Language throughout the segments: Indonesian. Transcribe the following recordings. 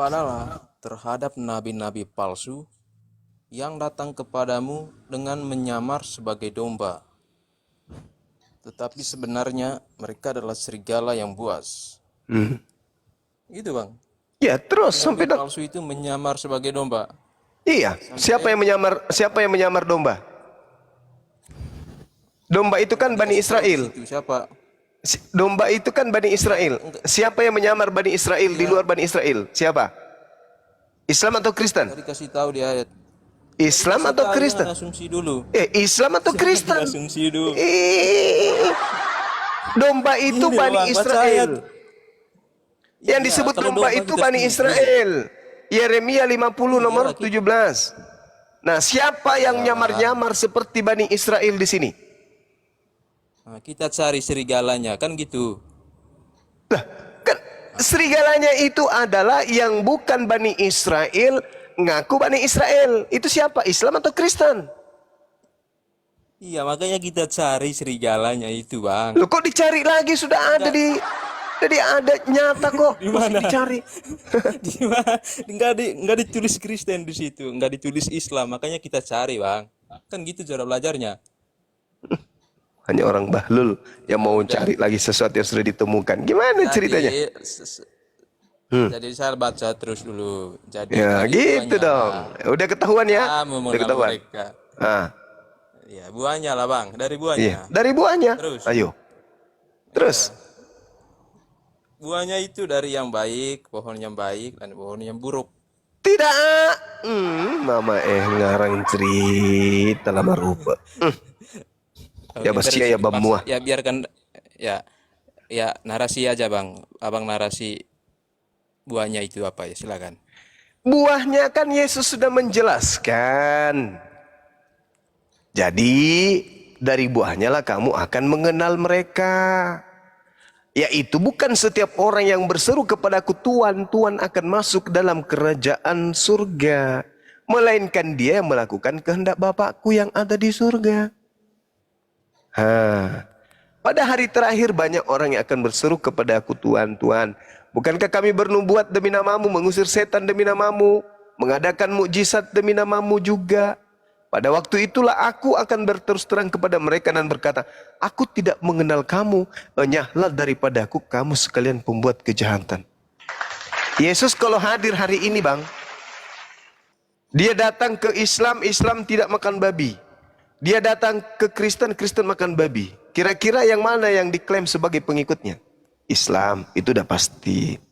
Waspadalah terhadap nabi-nabi palsu yang datang kepadamu dengan menyamar sebagai domba, tetapi sebenarnya mereka adalah serigala yang buas. Gitu bang. Ya, terus Nabi sampai palsu itu menyamar sebagai domba. iya, siapa yang menyamar domba? Domba itu kan Bani Israel. Itu siapa? Domba itu kan Bani Israel. Siapa yang menyamar Bani Israel di luar Bani Israel? Siapa? Islam atau Kristen? Tadi kasih tahu di ayat. Islam atau Kristen? Asumsi dulu. Islam atau Kristen? Asumsi dulu. Domba itu Ini Bani bang, baca Israel. Yang Iya, disebut kalau domba domba itu kita Bani setuju. Israel. Yeremia 50 nomor Iya, 17. Nah, siapa yang nyamar-nyamar seperti Bani Israel di sini? Nah, kita cari serigalanya, kan gitu. Lah, kan serigalanya itu adalah yang bukan Bani Israel, ngaku Bani Israel. Itu siapa? Islam atau Kristen? Iya, makanya kita cari serigalanya itu, bang. Loh, kok dicari lagi? Sudah ada jadi ada nyata kok. Di Masih mana? dicari. Di mana? Nggak ditulis Kristen di situ, nggak ditulis Islam, makanya kita cari, bang. Kan gitu cara belajarnya. Hanya orang bahlul yang mau cari lagi sesuatu yang sudah ditemukan. Gimana ceritanya? Jadi saya baca terus dulu. Jadi Ya gitu dong. Udah ketahuan ya? kamu Udah ketahuan. mereka. Ah, Ya, buahnya lah, bang. Dari iya. buahnya. Dari buahnya. Terus. Ayo. Terus. Buahnya itu dari yang baik, pohon yang baik, dan pohon yang buruk. Tidak. Mama ngarang cerita lama rupa. Ya basia ya bamua. Ya biarkan ya narasi aja, bang. Abang narasi buahnya itu apa ya, silakan. Buahnya kan Yesus sudah menjelaskan. Jadi dari buahnya lah kamu akan mengenal mereka. Yaitu bukan setiap orang yang berseru kepadaku Tuhan, Tuhan akan masuk dalam kerajaan surga. Melainkan dia yang melakukan kehendak Bapakku yang ada di surga. Pada hari terakhir banyak orang yang akan berseru kepada aku Tuhan, Tuhan. Bukankah kami bernubuat demi namamu, mengusir setan demi namamu, mengadakan mukjizat demi namamu juga. Pada waktu itulah aku akan berterus terang kepada mereka dan berkata, aku tidak mengenal kamu, enyahlah daripada aku kamu sekalian pembuat kejahatan. Yesus kalau hadir hari ini bang, dia datang ke Islam, Islam tidak makan babi. Dia datang ke Kristen, Kristen makan babi. Kira-kira yang mana yang diklaim sebagai pengikutnya? Islam, itu udah pasti.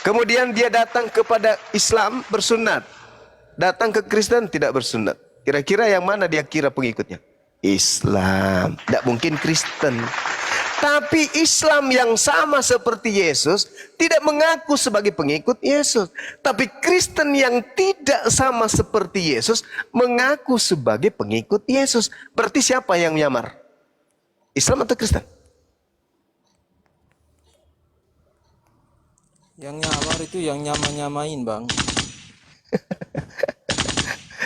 Kemudian dia datang kepada Islam bersunat. Datang ke Kristen tidak bersunat. Kira-kira yang mana dia kira pengikutnya? Islam. Tidak mungkin Kristen. Tapi Islam yang sama seperti Yesus tidak mengaku sebagai pengikut Yesus. Tapi Kristen yang tidak sama seperti Yesus mengaku sebagai pengikut Yesus. Berarti siapa yang nyamar? Islam atau Kristen? Yang nyamar itu yang nyamain, bang.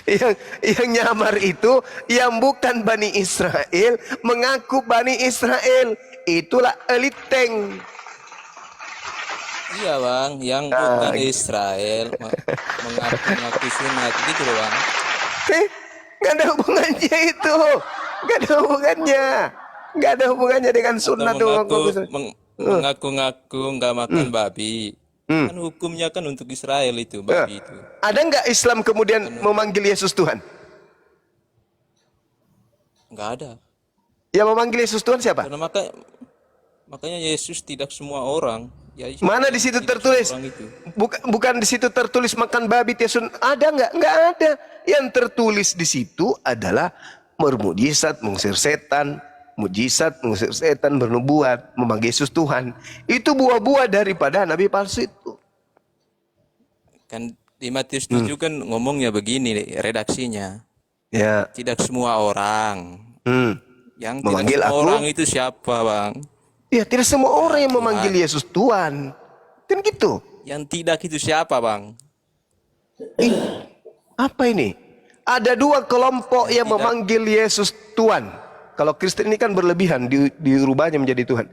yang nyamar itu yang bukan Bani Israel mengaku Bani Israel. Itulah elit tank. Iya, bang, yang bukan Israel mengaku sunat gitu loh, bang. Gak ada hubungannya itu. Gak ada hubungannya. Gak ada hubungannya dengan sunat tuh. Mengaku-ngaku nggak makan babi. Kan hukumnya kan untuk Israel itu babi itu. Ada nggak Islam kemudian memanggil Yesus Tuhan? Nggak ada. Yang memanggil Yesus Tuhan siapa? Karena makanya Yesus tidak semua orang. Ya, mana di situ tertulis? Bukan di situ tertulis makan babi Yesus. Ada nggak? Nggak ada. Yang tertulis di situ adalah bermujizat, mengusir setan, mujizat, mengusir setan, bernubuat, memanggil Yesus Tuhan. Itu buah-buah daripada nabi palsu itu. Kan di Matius 7 kan ngomongnya begini redaksinya. Ya. Tidak semua orang. Yang memanggil tidak semua aku, orang itu siapa, bang? Ya, tidak semua orang yang memanggil Yesus Tuhan. Kan gitu. Yang tidak itu siapa, bang? Apa ini? Ada dua kelompok yang memanggil Yesus Tuhan. Kalau Kristen ini kan berlebihan, dirubahnya menjadi Tuhan.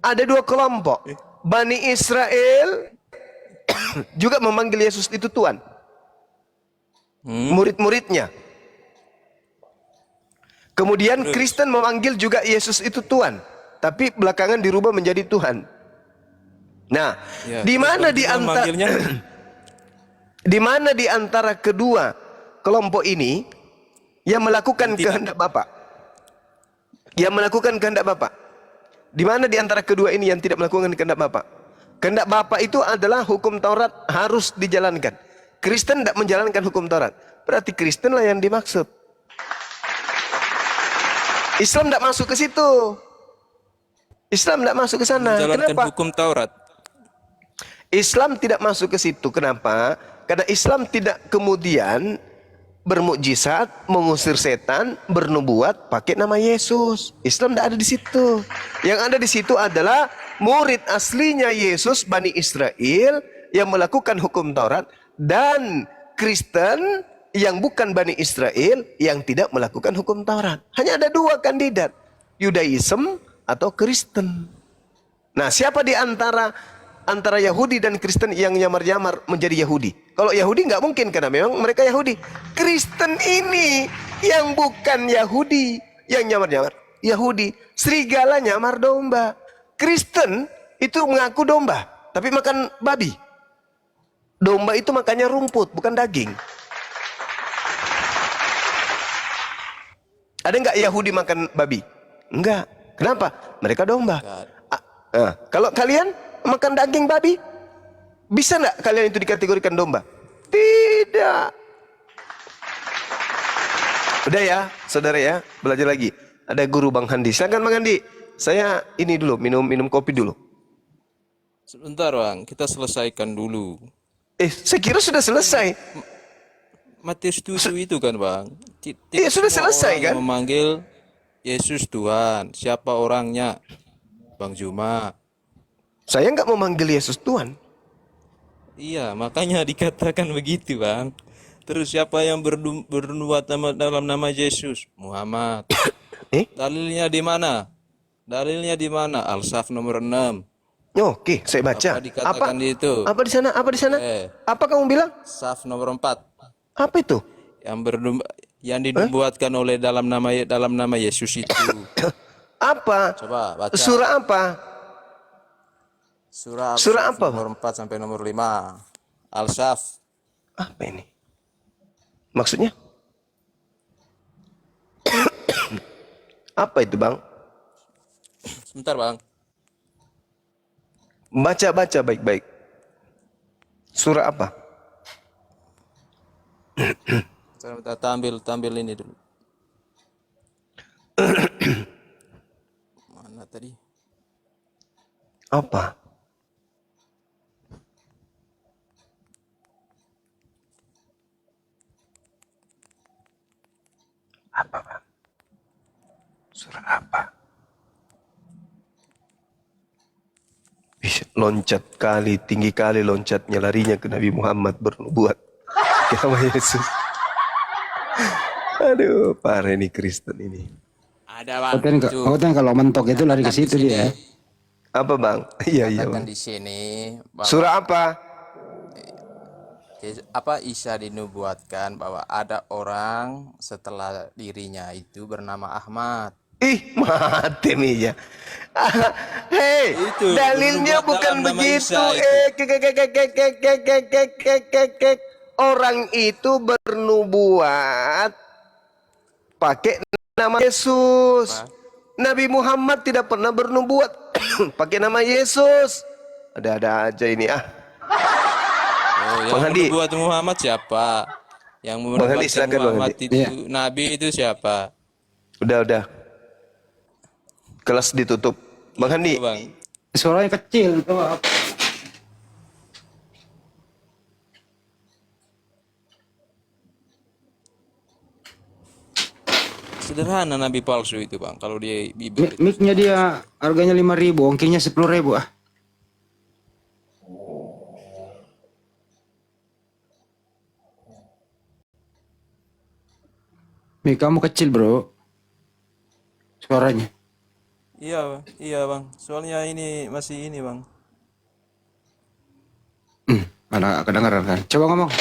Ada dua kelompok. Bani Israel juga memanggil Yesus itu Tuhan. Murid-muridnya. Kemudian Terus, Kristen memanggil juga Yesus itu Tuhan, tapi belakangan dirubah menjadi Tuhan. Nah, ya, di terus mana Bang di Juma antara manggilnya? di mana di antara kedua kelompok ini yang Yang melakukan tidak. kehendak Bapa? Yang melakukan kehendak Bapa. Di mana di antara kedua ini yang tidak melakukan kehendak Bapa? Kehendak Bapa itu adalah hukum Taurat harus dijalankan. Kristen tidak menjalankan hukum Taurat. Berarti Kristen lah yang dimaksud. Islam tidak masuk ke situ. Islam tidak masuk ke sana. Menjalankan Kenapa? hukum Taurat. Islam tidak masuk ke situ. Kenapa? Karena Islam tidak kemudian bermukjizat, mengusir setan, bernubuat pakai nama Yesus. Islam tidak ada di situ. Yang ada di situ adalah murid aslinya Yesus, Bani Israel, yang melakukan hukum Taurat, dan Kristen yang bukan Bani Israel yang tidak melakukan hukum Taurat. Hanya ada dua kandidat, Yudaism atau Kristen. Nah, siapa di antara Yahudi dan Kristen yang nyamar-nyamar menjadi Yahudi? Kalau Yahudi nggak mungkin karena memang mereka Yahudi. Kristen ini yang bukan Yahudi, yang nyamar-nyamar Yahudi. Serigala nyamar domba. Kristen itu mengaku domba, tapi makan babi. Domba itu makannya rumput, bukan daging. Ada nggak Yahudi makan babi? Enggak. Kenapa? Mereka domba. Kalau kalian makan daging babi, bisa nggak kalian itu dikategorikan domba? Tidak. Udah ya, saudara ya, belajar lagi. Ada guru Bang Handi. Silakan Bang Handi. Saya ini dulu, minum kopi dulu. Sebentar Bang, kita selesaikan dulu. Saya kira sudah selesai. Matius 7 itu kan Bang. Iya, sudah Semua selesai orang kan? yang memanggil Yesus Tuhan. Siapa orangnya? Bang Juma. Saya nggak memanggil Yesus Tuhan. Iya, makanya dikatakan begitu Bang. Terus siapa yang bernubuat dalam nama Yesus? Muhammad. Dalilnya di mana? Dalilnya di mana? Al-Saf nomor 6. Oke, saya baca. Apa dikatakan di itu? Apa di sana? Apa di sana? Apa kamu bilang? Saf nomor 4. Apa itu? Yang dinubuatkan oleh dalam nama Yesus itu. Apa? Coba baca. Surah apa? Surah Surah Al-Saf apa? nomor 4 sampai nomor 5. Al-Saf. Apa ini? Maksudnya? Apa itu, Bang? Sebentar, Bang. Baca baik-baik. Surah apa? Kita tampil ini dulu. Mana tadi? Apa? Apa, Bang? Surah apa? Loncat kali, tinggi kali loncatnya, larinya ke Nabi Muhammad bernubuat ke nama Yesus. Aduh, parah ini Kristen ini. Ada, Bang. Kan kalau mentok itu lari ke situ dia. Apa, Bang? Iya, Katakan Bang. di sini bahwa Surah apa? Isa dinubuatkan bahwa ada orang setelah dirinya itu bernama Ahmad. Mati Mija. Hei, Itu, dalilnya bernubuat bukan dalam nama begitu. Isa Orang itu bernubuat pakai nama Yesus. Nabi Muhammad tidak pernah bernubuat pakai nama Yesus. Ada-ada aja ini Yang bernubuat Muhammad siapa? Yang menubuatkan Muhammad itu Nabi itu siapa? Udah. Kelas ditutup. Bang Handi. Bang. Suaranya kecil itu apa? Sederhana nabi palsu itu, Bang. Kalau dia bibir. Mic-nya dia harganya 5.000, ongkirnya 10.000 Mic kamu kecil, Bro. Suaranya. Iya, Bang. Soalnya ini masih ini, Bang. Ada kedengaran kan? Coba ngomong.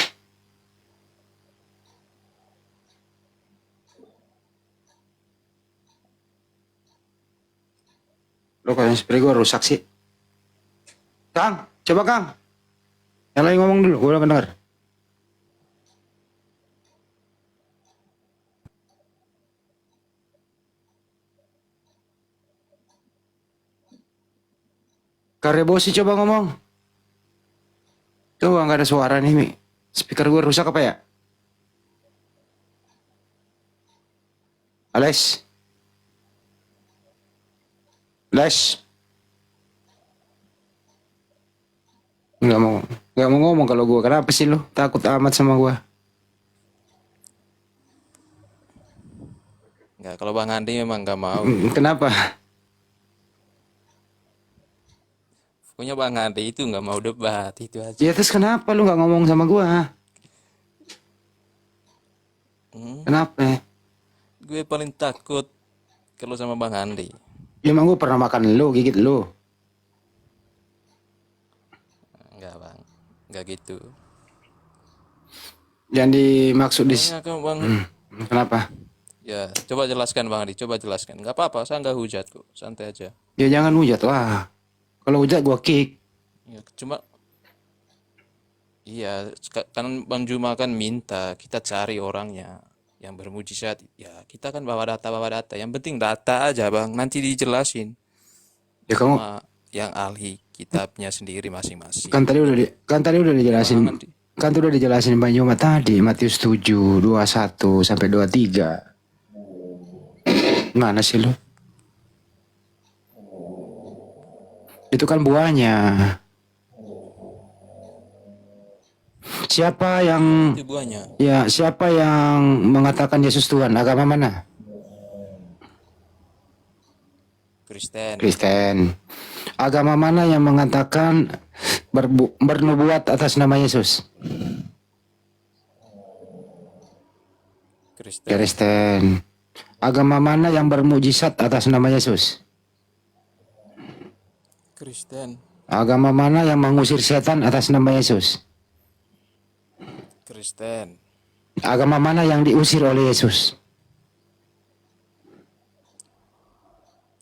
Lo kayaknya spray gue rusak sih. Kang, coba Kang. Yang lain ngomong dulu, gue udah kedengar. Karebosi coba ngomong. Coba nggak ada suara nih, Mi. Speaker gue rusak apa ya? Ales. Les. Nggak mau ngomong kalau gue. Kenapa sih lu? Takut amat sama gue. Enggak, kalau Bang Andi memang nggak mau. Kenapa? Pokoknya Bang Andi itu nggak mau debat, itu aja. Ya terus kenapa lu nggak ngomong sama gue? Kenapa? Gue paling takut kalau sama Bang Andi. Ya emang gue pernah makan lu, gigit lu. Enggak Bang, enggak gitu. Yang dimaksud di... Pokoknya kan Bang, Kenapa? ya coba jelaskan Bang Andi, coba jelaskan. Nggak apa-apa, saya nggak hujat kok, santai aja. Ya jangan hujat lah. Kalau hujat gue kick. Ya, cuma, iya, kan Bang Juma kan minta kita cari orangnya yang bermujizat. Ya kita kan bawa data. Yang penting data aja Bang, nanti dijelasin. Ya kamu Sama yang ahli kitabnya sendiri masing-masing. kan tadi udah dijelasin. Bang Andi. Kan udah dijelasin Bang Juma tadi, Matius 7, 21 sampai 23. Mana sih lu? Itu kan buahnya. Siapa yang Itu buahnya. siapa yang mengatakan Yesus Tuhan? Agama mana? Kristen. Kristen. Agama mana yang mengatakan bernubuat atas nama Yesus? Kristen. Kristen. Agama mana yang bermujizat atas nama Yesus? Kristen. Agama mana yang mengusir setan atas nama Yesus? Kristen. Agama mana yang diusir oleh Yesus?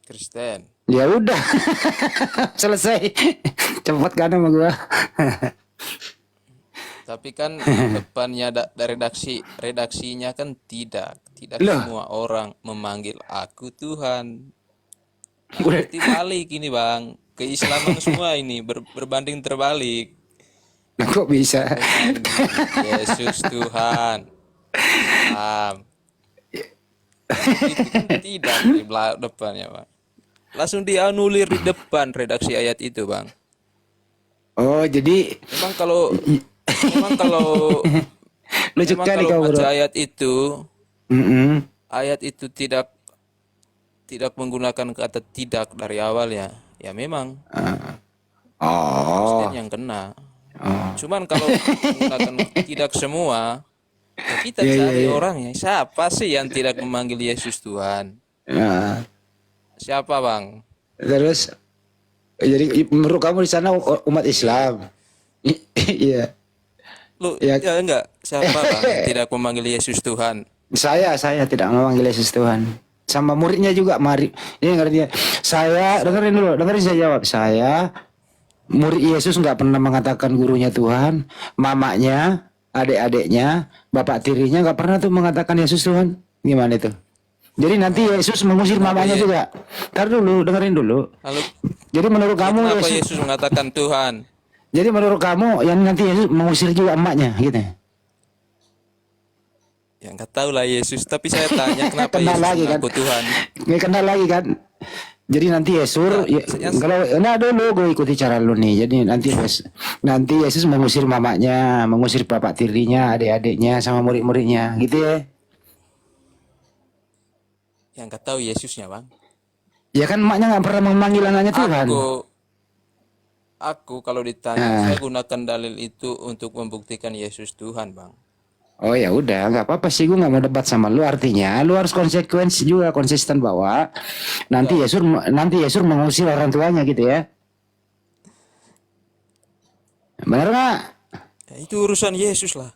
Kristen. Ya udah. Selesai. Cepat kan sama gua. Tapi kan depannya redaksinya kan tidak Loh. semua orang memanggil aku Tuhan. Udah. Berarti balik ini Bang, keislaman semua ini berbanding terbalik. Nah, kok bisa? Yesus Tuhan. Itu kan tidak di depannya Bang. Langsung dianulir di depan redaksi ayat itu Bang. Oh, jadi Memang kalau lucu memang kali kalau kau, bro. baca ayat itu Mm-mm. tidak menggunakan kata tidak dari awalnya. Ya memang Oh. Kristen yang kena. Cuman kalau menggunakan tidak semua, ya kita cari orangnya. Siapa sih yang tidak memanggil Yesus Tuhan? Ya. Siapa Bang? Terus jadi menurut kamu di sana umat Islam? Iya. Lu Ya. ya enggak? Siapa Bang yang tidak memanggil Yesus Tuhan? Saya tidak memanggil Yesus Tuhan. Sama muridnya juga mari. Ini ngerti. Saya dengerin saya jawab. Saya murid Yesus nggak pernah mengatakan gurunya Tuhan, mamanya, adik-adiknya, bapak tirinya nggak pernah tuh mengatakan Yesus Tuhan. Gimana itu? Jadi nanti Yesus mengusir mamanya juga. Ntar dulu, dengerin dulu. Lalu Jadi menurut kamu kenapa Yesus, Yesus mengatakan Tuhan? jadi menurut kamu yang nanti Yesus mengusir juga emaknya, gitu? Ya nggak tahu lah Yesus, tapi saya tanya kenapa Kenal Yesus lagi kan? mengaku Tuhan? Nggak kenal lagi kan? Jadi nanti Yesus, kalau nah dulu gue ikuti cara lu nih. Jadi nanti Yesus mengusir mamanya, mengusir bapak tirinya, adik-adiknya, sama murid-muridnya, gitu ya? Yang nggak tahu Yesusnya Bang. Ya kan emaknya nggak pernah memanggil anaknya Tuhan. Aku kalau ditanya, saya gunakan dalil itu untuk membuktikan Yesus Tuhan Bang. Oh ya udah, nggak apa-apa sih, gue nggak mau debat sama lu. Artinya lu harus konsekuensi juga, konsisten bahwa nanti Yesus mengusir orang tuanya gitu ya. Benar nggak? Ya, itu urusan Yesus lah.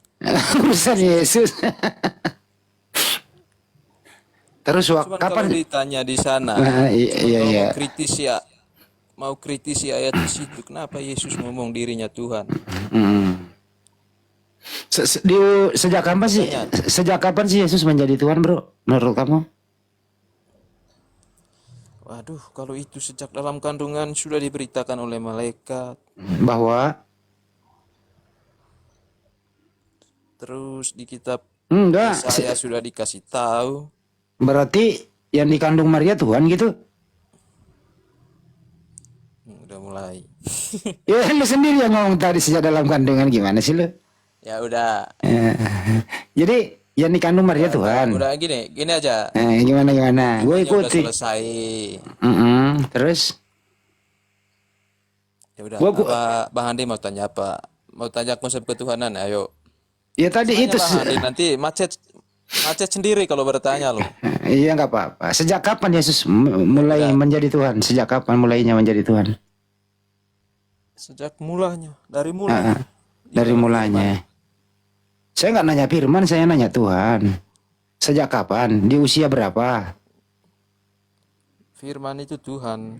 Urusan Yesus. Terus Cuman kalau kapan? ditanya di sana, Nah, iya kalau iya. mau kritisi ayat di situ, kenapa Yesus ngomong dirinya Tuhan? Hmm. Sejak kapan sih? Makanya, Sejak kapan sih Yesus menjadi Tuhan, bro? Menurut kamu? waduh, kalau itu sejak dalam kandungan sudah diberitakan oleh malaikat, Bahwa terus di kitab enggak. Yesaya sudah dikasih tahu. Berarti yang dikandung Maria Tuhan gitu? Udah mulai. Ya lu sendiri yang ngomong tadi sejak dalam kandungan, gimana sih lu? Ya udah, Jadi yang dikandung Maria Tuhan. udah gini aja. Gimana gimana? Gue Intinya udah ikuti. selesai. Terus Ya udah, gua apa Bang Andi mau tanya apa? Mau tanya konsep ketuhanan, ayo. ya tadi Tanya itu Bang Andi, nanti macet sendiri kalau bertanya lo. iya nggak apa-apa. Sejak kapan Yesus mulai Udah. menjadi Tuhan? Sejak kapan mulainya menjadi Tuhan? Sejak mulanya, dari mulai. Dari mulanya. Saya nggak nanya firman, saya nanya Tuhan. Sejak kapan? Di usia berapa? Firman itu Tuhan.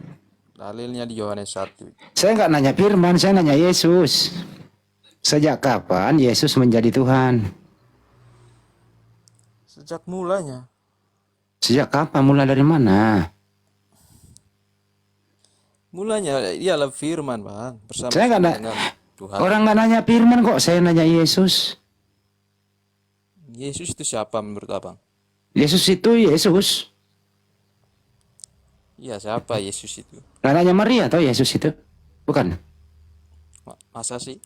Dalilnya di Yohanes 1. Saya nggak nanya firman, saya nanya Yesus. Sejak kapan Yesus menjadi Tuhan? Sejak mulanya. Sejak kapan? Mulai dari mana? Mulanya ialah firman, Bang. Bersama Saya nggak dengan Tuhan. orang nggak nanya firman kok, saya nanya Yesus. Yesus itu siapa menurut Abang? Yesus itu Yesus. Iya, siapa Yesus itu? Anaknya Maria atau Yesus itu? Bukan. Masa sih?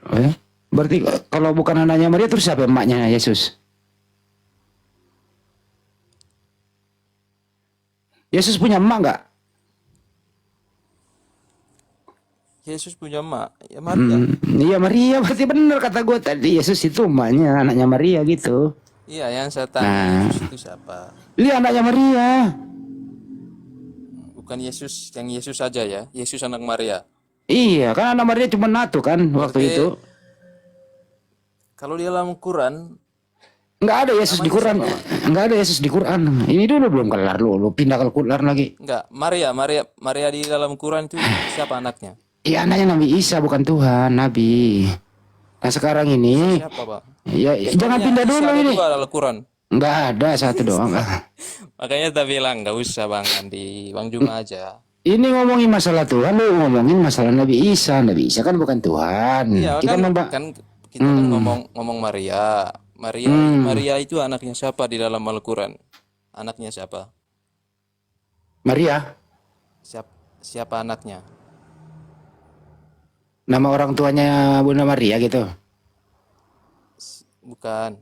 Oh ya? Berarti kalau bukan anaknya Maria terus siapa emaknya Yesus? Yesus punya emak nggak? Yesus punya emak, ya Maria. Iya Maria, berarti benar kata gue tadi. Yesus itu emaknya, anaknya Maria gitu. Iya, yang saya tanya Yesus itu siapa? Dia anaknya Maria. Bukan Yesus, yang Yesus saja ya. Yesus anak Maria. Iya, kan anak Maria cuma satu kan waktu Berarti itu. kalau di dalam Quran, Nggak ada Yesus di namanya Quran. siapa, Bang? Nggak ada Yesus di Quran. Ini dulu belum kelar lu pindah ke Quran lagi. enggak, Maria di dalam Quran itu siapa anaknya? Iya anaknya Nabi Isa bukan Tuhan, Nabi. Nah sekarang ini, Siapa, Bang? ya, jangan Soalnya pindah Isa dulu ada ini. dua dalam Quran. Nggak ada satu doang. Makanya tak bilang nggak usah Bang Andi, Bang Juma aja. Ini ngomongin masalah Tuhan, lu ngomongin masalah Nabi Isa. Nabi Isa kan bukan Tuhan. Iya Kita kita kan ngomong Maria. Maria itu anaknya siapa di dalam Al-Quran? Anaknya siapa? Maria, Siapa anaknya? nama orang tuanya Bunda Maria gitu. Bukan.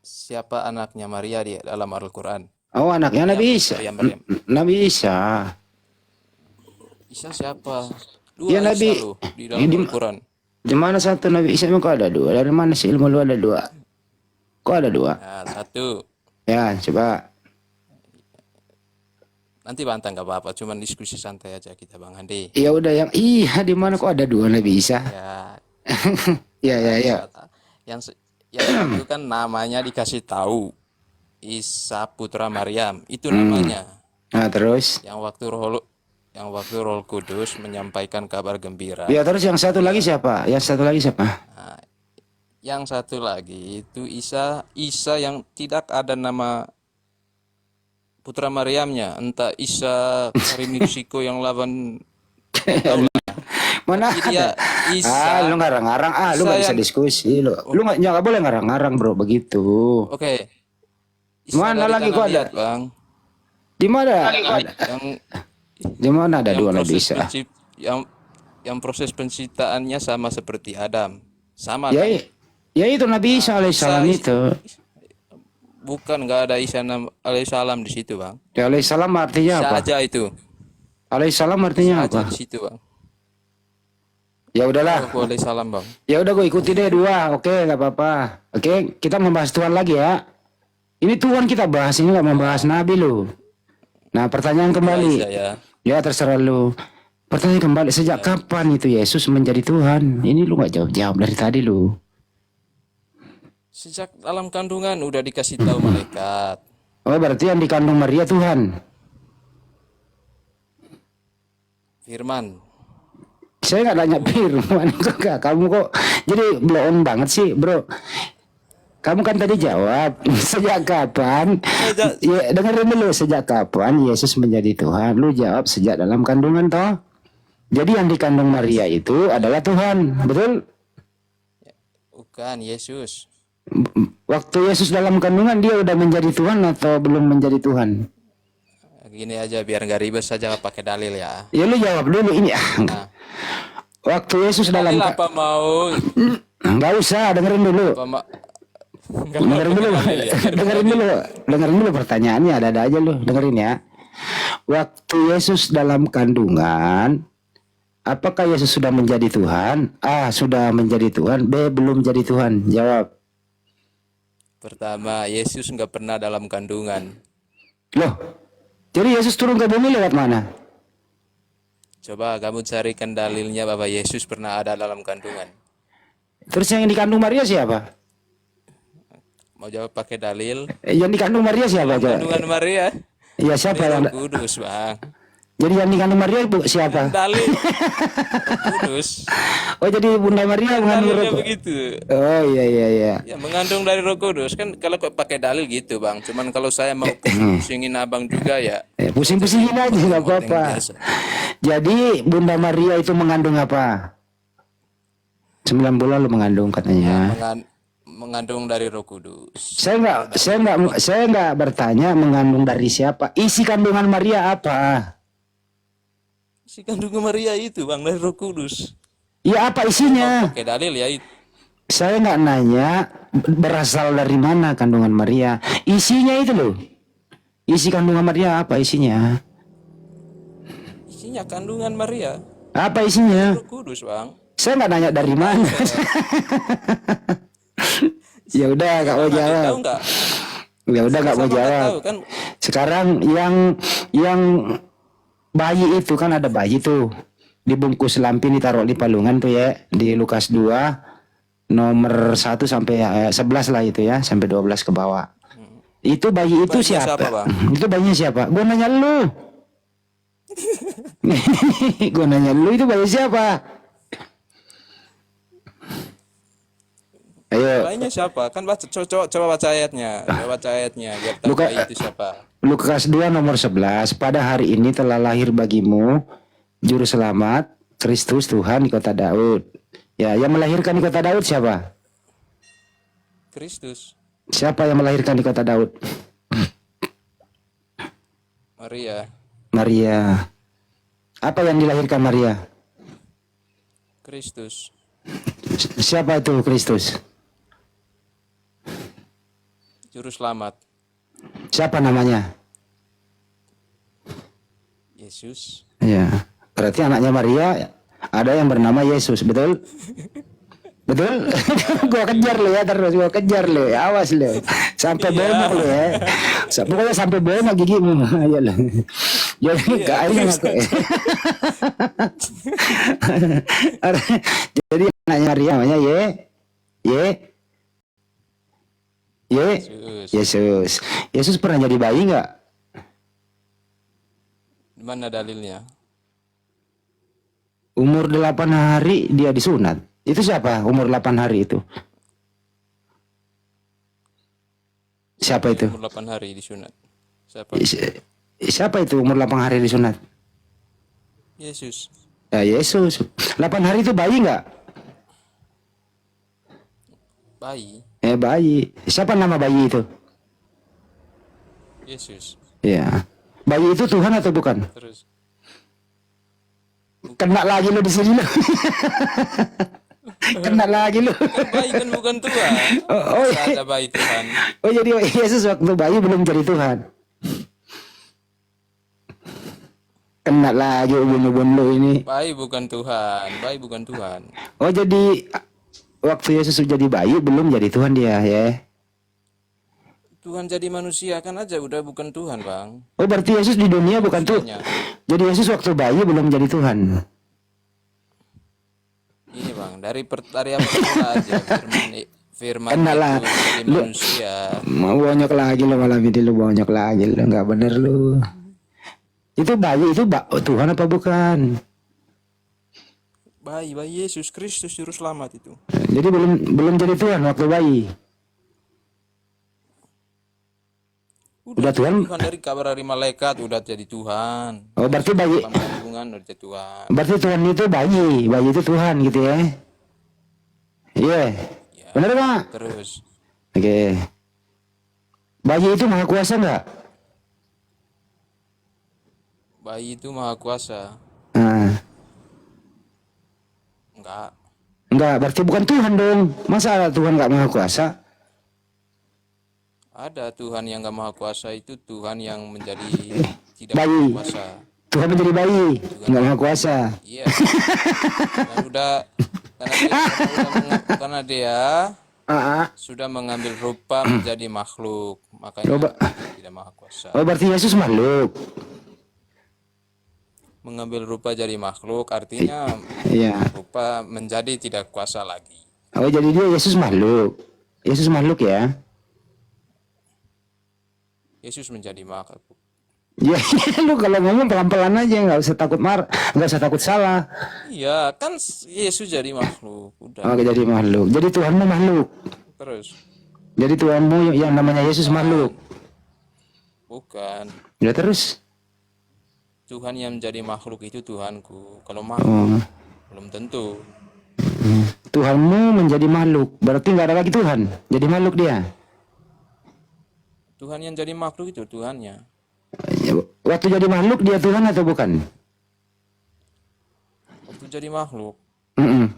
Siapa anaknya Maria di dalam Al-Quran? Oh anaknya Nabi Isa. Maryam. Nabi Isa. Isa siapa? Dua Ya Isa Nabi. loh di dalam Al-Quran. Di mana satu Nabi Isa emang kok ada dua? Dari mana sih ilmu lu ada dua? Kok ada dua? Nah, satu. Ya coba. Nanti bantah nggak apa-apa, cuman diskusi santai aja kita Bang Andi. Ya udah yang iya di mana kok ada dua Nabi Isa? Ya, Ya. yang itu kan namanya dikasih tahu Isa putra Maryam, itu namanya. Nah terus? Yang waktu Roh Kudus menyampaikan kabar gembira. Ya terus yang satu lagi siapa? Yang satu lagi siapa? Nah, yang satu lagi itu Isa yang tidak ada nama putra Maryamnya, entah Isa Karimixiko yang lawan Mana Jadi dia ada? Isa. Lu ngarang-ngarang. Lu Isa nggak bisa yang- diskusi. Lu nggak boleh ngarang-ngarang bro begitu. Oke. Mana dari lagi tanah kok ada? liat, Bang. Di mana? Yang Di mana ada dua Nabi proses Isa? yang proses penciptaannya sama seperti Adam. Sama Ya, kan? ya itu Nabi Isa alaihissalam Isa- itu. Bukan, nggak ada Isa alaihissalam di situ, Bang. Ya, alaihissalam artinya Isa apa? aja itu. Alaihissalam Isa artinya aja apa? di situ, Bang. Ya udahlah. Waalaikumsalam, Bang. Ya udah gue ikuti deh dua. Oke, nggak apa-apa. Oke, kita membahas Tuhan lagi ya. Ini Tuhan kita bahas, ini nggak membahas Nabi lu. Nah, pertanyaan kembali. Isa ya. Ya terserah lu. Pertanyaan kembali, sejak kapan itu Yesus menjadi Tuhan? Ini lu nggak jawab dari tadi lu. Sejak dalam kandungan udah dikasih tahu malaikat. Oh, berarti yang dikandung Maria Tuhan. Firman. Saya nggak nanya firman kok. Kamu kok jadi blow on banget sih, bro. Kamu kan tadi jawab sejak kapan? Ya, dengerin dulu, sejak kapan Yesus menjadi Tuhan? Lu jawab sejak dalam kandungan toh. Jadi yang dikandung Maria itu adalah Tuhan, betul? Bukan, Yesus. Waktu Yesus dalam kandungan dia udah menjadi Tuhan atau belum menjadi Tuhan? Gini aja biar nggak ribet saja pakai dalil ya. Ya lu jawab dulu ini. Nah, Waktu Yesus dalam dalil apa mau? nggak usah, dengerin dulu. Apa nggak mau Dengerin dulu, pakai dalil ya? dengerin dulu pertanyaannya, ada aja lu, dengerin ya. Waktu Yesus dalam kandungan, apakah Yesus sudah menjadi Tuhan? A, sudah menjadi Tuhan. B, belum jadi Tuhan. Jawab. Pertama, Yesus nggak pernah dalam kandungan. Loh, jadi Yesus turun ke bumi lewat mana? Coba kamu carikan dalilnya bahwa Yesus pernah ada dalam kandungan. Terus yang dikandung Maria siapa? Mau jawab pakai dalil? Yang dikandung Maria siapa? Kandungan Maria. Iya, siapa yang Roh Kudus, Bang. jadi yang dikandung Maria siapa? Dalil Roh Kudus. Oh, jadi Bunda Maria mengandung Dalilnya Roh. begitu. Oh, iya. Ya, mengandung dari Roh Kudus kan kalau kok pakai dalil gitu, Bang. Cuman kalau saya mau pusingin Abang juga ya. Pusing-pusingin aja nggak apa-apa. biasa. Jadi Bunda Maria itu mengandung apa? 9 bulan lu mengandung katanya. Mengandung dari Roh Kudus. Saya nggak bertanya mengandung dari siapa. Isi kandungan Maria apa? Si kandungan Maria itu, Bang, dari Roh Kudus. Ya apa isinya? Pakai dalil ya itu. Saya nggak nanya berasal dari mana kandungan Maria. Isinya itu loh. Isi kandungan Maria apa isinya? Isinya kandungan Maria. Apa isinya? Roh Kudus, Bang. Saya nggak nanya dari mana. Ya udah nggak mau jawab. Tahu nggak? Ya udah nggak mau Sama nggak jawab. tahu kan? Sekarang yang bayi itu kan ada bayi tuh dibungkus lampi ditaruh di palungan tuh ya di Lukas 2 nomor 1 sampai 11 lah itu ya sampai 12 ke bawah. Itu bayi itu Bayinya siapa? siapa, Bang? Itu bayinya siapa? Gua nanya lu. Gua nanya lu itu bayi siapa? Ayo. Bayinya siapa? Kan baca coba baca ayatnya. Coba baca ayatnya biar tahu Luka- bayi itu siapa. Lukas 2 nomor 11. Pada hari ini telah lahir bagimu juru selamat Kristus Tuhan di kota Daud. Ya, yang melahirkan di kota Daud siapa? Kristus. Siapa yang melahirkan di kota Daud? Maria. Maria. Apa yang dilahirkan Maria? Kristus. Siapa itu Kristus? Juru selamat. Siapa namanya? Yesus. Ya, berarti anaknya Maria ada yang bernama Yesus, betul? Betul? Gua kejar lo ya, terus gua kejar lo, awas lo, sampai bengok lo ya. Pokoknya sampai bengok gigimu, ya lo. Jadi kayaknya aku. Jadi anaknya Maria namanya Yesus. Yesus pernah jadi bayi nggak? Di mana dalilnya? Umur 8 hari dia disunat. Itu siapa umur 8 hari itu? Siapa itu? Umur 8 hari disunat. Siapa? Siapa itu umur 8 hari disunat? Yesus. Ya Yesus. 8 hari itu bayi nggak? Bayi. Bayi. Siapa nama bayi itu? Yesus. Ya. Bayi itu Tuhan atau bukan? Terus. Kena lagi lo di sini lo. Kena lagi lo. Bayi kan bukan Tuhan. Oh, Masa ada bayi Tuhan. Oh jadi Yesus waktu bayi belum jadi Tuhan. Kena lagi ubun-ubun lo ini. Bayi bukan Tuhan. Bayi bukan Tuhan. Oh jadi waktu Yesus jadi bayi belum jadi Tuhan dia ya. Tuhan jadi manusia kan aja udah bukan Tuhan, Bang. Oh, berarti Yesus di dunia bukan Tuhan. Manusianya. Jadi Yesus waktu bayi belum jadi Tuhan. Ini, Bang, dari apa pertama aja firman Kenalah. itu jadi manusia. Mau bonyok lagi lo malam ini, lo bonyok lagi lo, nggak bener lo. Itu bayi itu Tuhan apa bukan? Bayi Yesus Kristus juru selamat itu. Jadi belum jadi Tuhan waktu bayi. Udah Tuhan. Tuhan dari kabar dari malaikat udah jadi Tuhan. Oh, berarti bayi. Kandungan udah jadi Tuhan. Berarti Tuhan itu bayi itu Tuhan gitu ya? Iya. Ya, Bener Pak? terus Oke. Bayi itu maha kuasa nggak? bayi itu maha kuasa. Nah, Enggak, berarti bukan Tuhan dong. Masa Tuhan nggak maha kuasa? ada Tuhan yang enggak maha kuasa, itu Tuhan yang menjadi tidak Bayi. maha kuasa. Tuhan menjadi bayi, nggak maha kuasa. Iya. Karena dia sudah mengambil rupa menjadi makhluk, makanya tidak maha kuasa. Oh, berarti Yesus makhluk. Mengambil rupa jadi makhluk artinya Iya. rupa menjadi tidak kuasa lagi. Oh, jadi dia Yesus makhluk. Yesus makhluk ya? Yesus menjadi makhluk. Ya, lu kalau ngomong pelan-pelan aja, nggak usah takut nggak usah takut salah. Iya, kan Yesus jadi makhluk. Udah. Oh, jadi makhluk. Jadi Tuhanmu makhluk. Terus. Jadi Tuhanmu yang namanya Yesus makhluk. Bukan. Ya terus. Tuhan yang menjadi makhluk itu Tuhanku. Kalau makhluk belum tentu. Tuhanmu menjadi makhluk. Berarti nggak ada lagi Tuhan. Jadi makhluk dia. Tuhan yang jadi makhluk itu Tuhannya. Waktu jadi makhluk dia Tuhan atau bukan? Waktu jadi makhluk.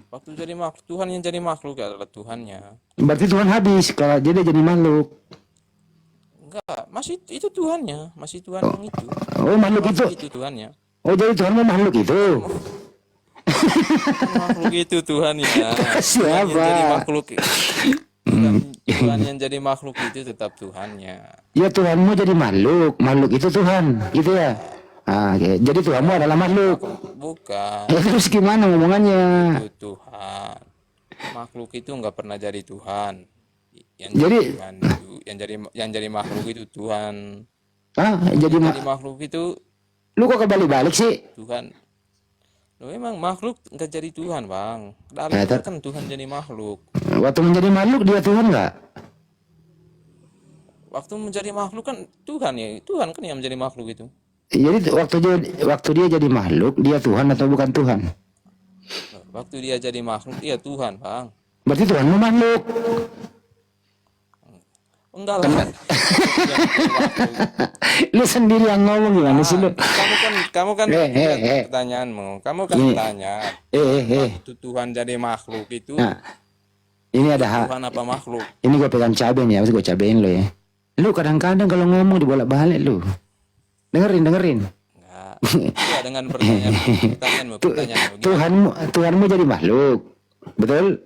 Waktu jadi makhluk, Tuhan yang jadi makhluk adalah Tuhannya. Berarti Tuhan habis kalau dia jadi makhluk. Enggak, masih itu Tuhannya, masih Tuhan yang itu. Oh, makhluk itu. Itu Tuhannya. Oh, jadi Tuhanmu makhluk itu. Makhluk itu Tuhannya. Siapa? Tuhan yang jadi makhluk. Tuhan yang jadi makhluk itu tetap Tuhannya. Ya Tuhanmu jadi makhluk. Makhluk itu Tuhan, gitu ya. Oke. Jadi Tuhanmu adalah makhluk. Bukan. Ya, terus gimana ngomongannya? Itu Tuhan. Makhluk itu nggak pernah jadi Tuhan. Tuhan itu, yang jadi makhluk itu Tuhan. Jadi makhluk itu. Lu kok kebalik-balik sih? Tuhan. Lu emang makhluk nggak jadi Tuhan, Bang. Dalilnya kan Tuhan jadi makhluk. Waktu menjadi makhluk dia Tuhan nggak? Waktu menjadi makhluk kan Tuhan ya. Tuhan kan yang menjadi makhluk itu. Jadi waktu dia jadi makhluk dia Tuhan atau bukan Tuhan? Waktu dia jadi makhluk dia Tuhan, Bang. Berarti Tuhanmu makhluk. Enggak lah. Lu sendiri yang ngomong gimana sih lu? Kamu kan pertanyaanmu. Kamu kan tanya. Waktu Tuhan jadi makhluk itu. Nah, ini ada Tuhan apa makhluk? Ini gue pegang cabai nih, harus gue cabain lo ya. Lu kadang-kadang kalau ngomong dibolak-balik lu. Dengerin. Enggak. Ya, dengan pertanyaanmu. Tuhanmu jadi makhluk. Betul?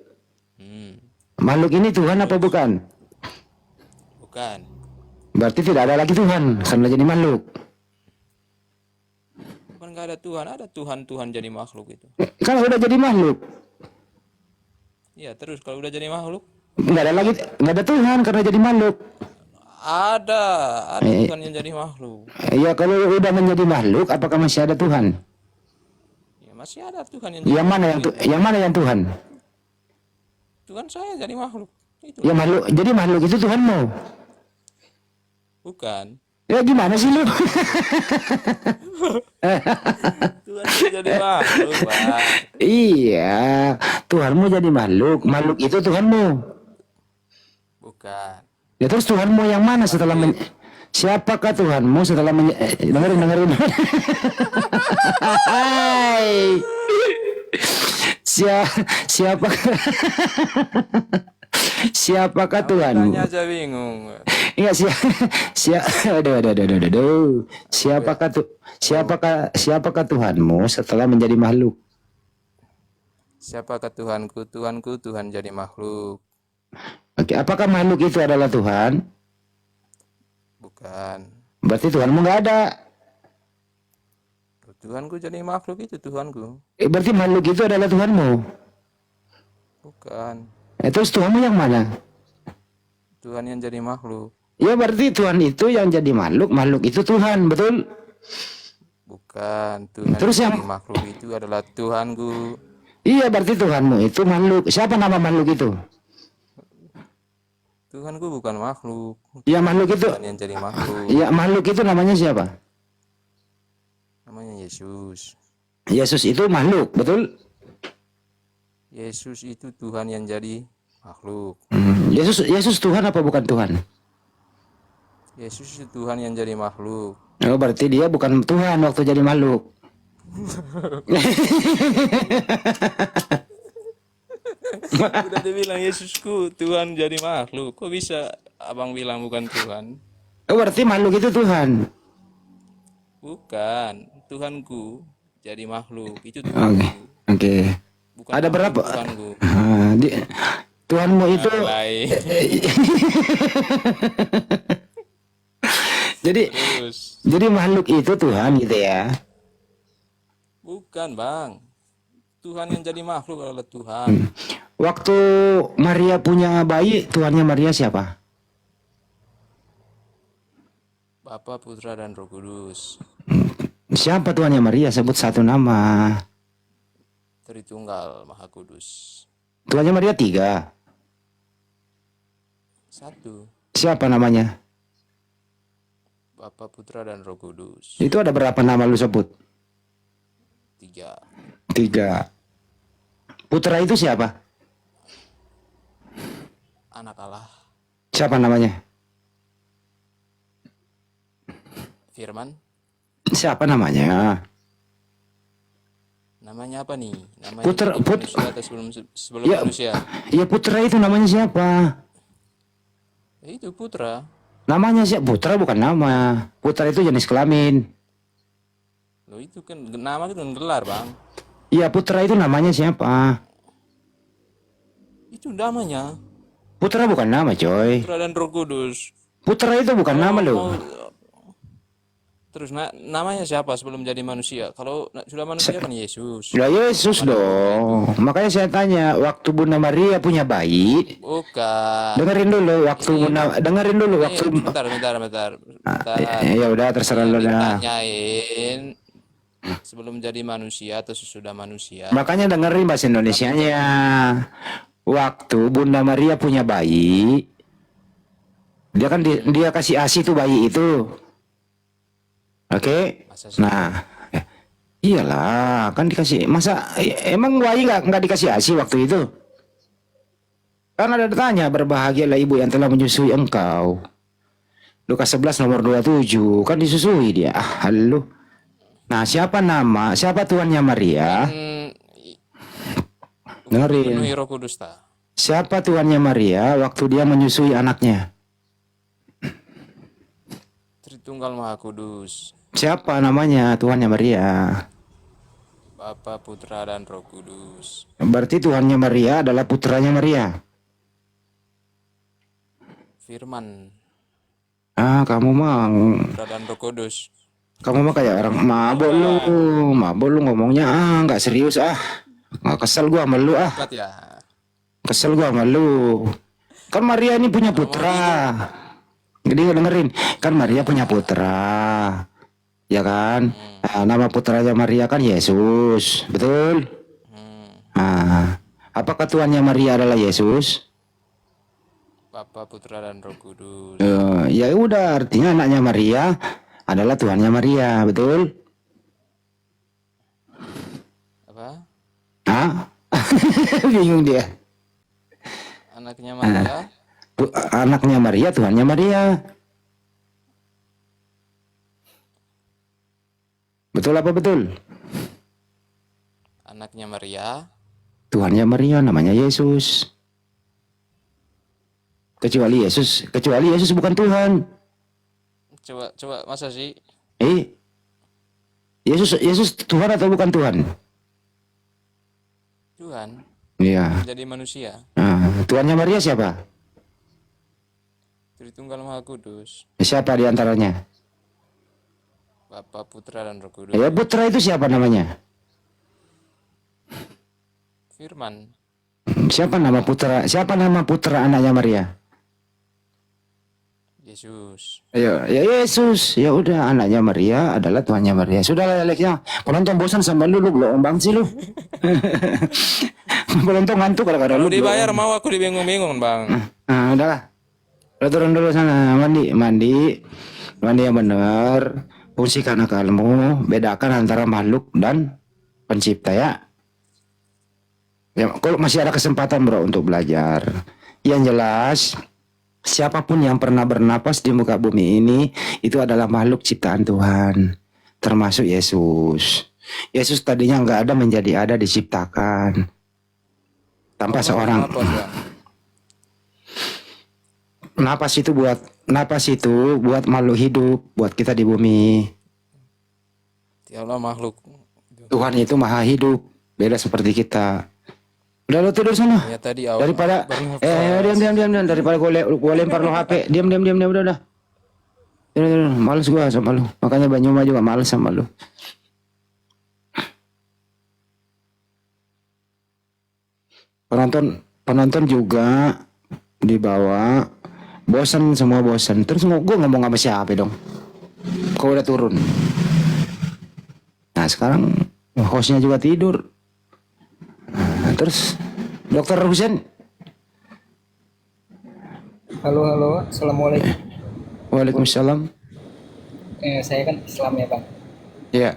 Makhluk ini Tuhan apa bukan? Bukan. Berarti tidak ada lagi Tuhan karena jadi makhluk. Bukan nggak ada Tuhan, ada Tuhan jadi makhluk itu. Kan udah jadi makhluk. Iya, terus kalau udah jadi makhluk? Nggak ada Tuhan karena jadi makhluk. Ada Tuhan yang jadi makhluk. Iya, kalau udah menjadi makhluk, apakah masih ada Tuhan? Ya, masih ada Tuhan yang. Yang mana yang Tuhan? Tuhan saya jadi makhluk. Itu. Ya makhluk. Jadi makhluk itu Tuhanmu. Bukan. Ya gimana sih lu? Tuhan jadi makhluk, Pak. Iya, Tuhanmu jadi makhluk. Makhluk itu Tuhanmu. Bukan. Ya terus Tuhanmu yang mana setelah siapakah Tuhanmu setelah dengerin. Hai. Siapakah Tuhanmu? Tanya aja bingung. Iya aduh. Siapakah Tuhanmu setelah menjadi makhluk? Siapakah Tuhanku? Tuhanku Tuhan jadi makhluk. Oke, apakah makhluk itu adalah Tuhan? Bukan. Berarti Tuhanmu nggak ada. Tuhanku jadi makhluk itu Tuhanku. Berarti makhluk itu adalah Tuhanmu. Bukan. Terus Tuhanmu yang mana? Tuhan yang jadi makhluk. Ya berarti Tuhan itu yang jadi makhluk, makhluk itu Tuhan, betul? Bukan. Tuhan Terus yang yang jadi makhluk itu adalah Tuhanku. iya berarti Tuhanmu itu makhluk. Siapa nama makhluk itu? Tuhanku bukan makhluk. Ya makhluk itu. Tuhan yang jadi makhluk. Ya makhluk itu namanya siapa? Namanya Yesus. Yesus itu makhluk, betul? Yesus itu Tuhan yang jadi makhluk. Yesus Tuhan apa bukan Tuhan? Yesus itu Tuhan yang jadi makhluk. Oh berarti dia bukan Tuhan waktu jadi makhluk. Udah dibilang Yesusku Tuhan jadi makhluk. Kok bisa abang bilang bukan Tuhan? Oh berarti makhluk itu Tuhan. Bukan. Tuhanku jadi makhluk. Itu Oke. Tuhanku. Oke. Bukan Ada makhluk berapa? Tuhanku. Tuhanmu itu Lain. Terus. jadi makhluk itu Tuhan gitu ya. Bukan bang. Tuhan yang jadi makhluk adalah Tuhan. Waktu Maria punya bayi, Tuhannya Maria siapa? Bapa, Putra, dan Roh Kudus. Siapa Tuhannya Maria? Sebut satu nama. Tritunggal Maha Kudus. Tuhannya Maria 3. Satu. Siapa namanya? Bapa, Putra, dan Roh Kudus. Itu ada berapa nama lu sebut? 3. 3. Putra itu siapa? Anak Allah. Siapa namanya? Firman. Siapa namanya? Namanya apa nih? Namanya manusia atau sebelum Ya. manusia? Ya putra itu namanya siapa? Itu Putra. Namanya siapa? Putra bukan nama. Putra itu jenis kelamin. Loh itu kan nama itu kan gelar bang. Iya putra itu namanya siapa? Itu namanya. Putra bukan nama coy. Putra dan Roh Kudus. Putra itu bukan nama loh. Terus namanya siapa sebelum jadi manusia? Kalau sudah manusia kan Yesus. Ya Yesus dong. Makanya saya tanya, waktu Bunda Maria punya bayi, Bukan. dengerin dulu waktu Bentar. Ya udah terserah lo dah. Ditanyain sebelum jadi manusia atau sesudah manusia. Makanya dengerin bahasa Indonesianya. Waktu Bunda Maria punya bayi, dia kan dia kasih ASI tuh bayi itu. Oke. Masa sih? Nah, iyalah kan dikasih. Masa emang bayi nggak dikasih ASI waktu itu? Kan ada tanya, berbahagialah ibu yang telah menyusui engkau. Lukas 11 nomor 27 kan disusui dia. Halo. Nah, siapa tuannya Maria? Dengerin. Penuhi Roh Kudus ta. Siapa tuannya Maria waktu dia menyusui anaknya? Tritunggal Maha Kudus. Siapa namanya tuannya Maria? Bapa, Putra, dan Roh Kudus. Berarti tuannya Maria adalah putranya Maria. Firman. Kamu mah Putra dan Roh Kudus. kamu mah kayak orang mabok lu ngomongnya nggak serius nggak kesel gua sama lu Dekat ya. kesel gua sama lu. Kan Maria ini punya putra. Jadi dengerin, kan Maria punya putra. Ya kan? Nah, nama putranya Maria kan Yesus, betul? Nah, apakah tuannya Maria adalah Yesus? Bapa, Putra, dan Roh Kudus. Ya udah, artinya anaknya Maria adalah tuannya Maria, betul? Apa? Hah? Bingung dia. Anaknya Maria. Anaknya Maria, tuannya Maria. Betul apa betul? Anaknya Maria. Tuhannya Maria, namanya Yesus. Kecuali Yesus bukan Tuhan. Coba masa sih? Yesus Tuhan atau bukan Tuhan? Tuhan Iya. jadi manusia. Nah, tuannya Maria siapa? Tritunggal Maha Kudus, Siapa di antaranya? Bapa, Putra, dan Roh Kudus. Ya putra itu siapa namanya? Firman, Siapa nama putra? Siapa nama putra anaknya Maria? Yesus. Ayo, ya Yesus. Ya udah, anaknya Maria adalah Tuhannya Maria. Sudah lah Alexnya. Penonton bosan sama lu belum bang sih lu. Penonton ngantuk kadang-kadang Kalau lu. dibayar mau aku dibingung-bingung, Bang. Nah, udahlah. Udah turun dulu sana, mandi yang benar. Fungsikan akalmu, bedakan antara makhluk dan pencipta ya. Ya, kalau masih ada kesempatan bro untuk belajar. Yang jelas, siapapun yang pernah bernapas di muka bumi ini, itu adalah makhluk ciptaan Tuhan. Termasuk Yesus. Yesus tadinya nggak ada menjadi ada diciptakan. Tanpa seorang. Napas itu buat makhluk hidup, buat kita di bumi. Tiaplah makhluk. Tuhan itu maha hidup, beda seperti kita. Udah lo tidur sana. Ya tadi Daripada diam daripada gua lempar lo HP. Diam udah. Tidur. Males gua sama lu. Makanya Banyuma juga males sama lu. Penonton juga dibawa semua bosan. Terus gua ngomong sama siapa dong? Kau udah turun. Nah sekarang hostnya juga tidur. Nah, terus Dokter Husen. Halo, assalamualaikum. Waalaikumsalam. Saya kan Islam ya bang. Iya.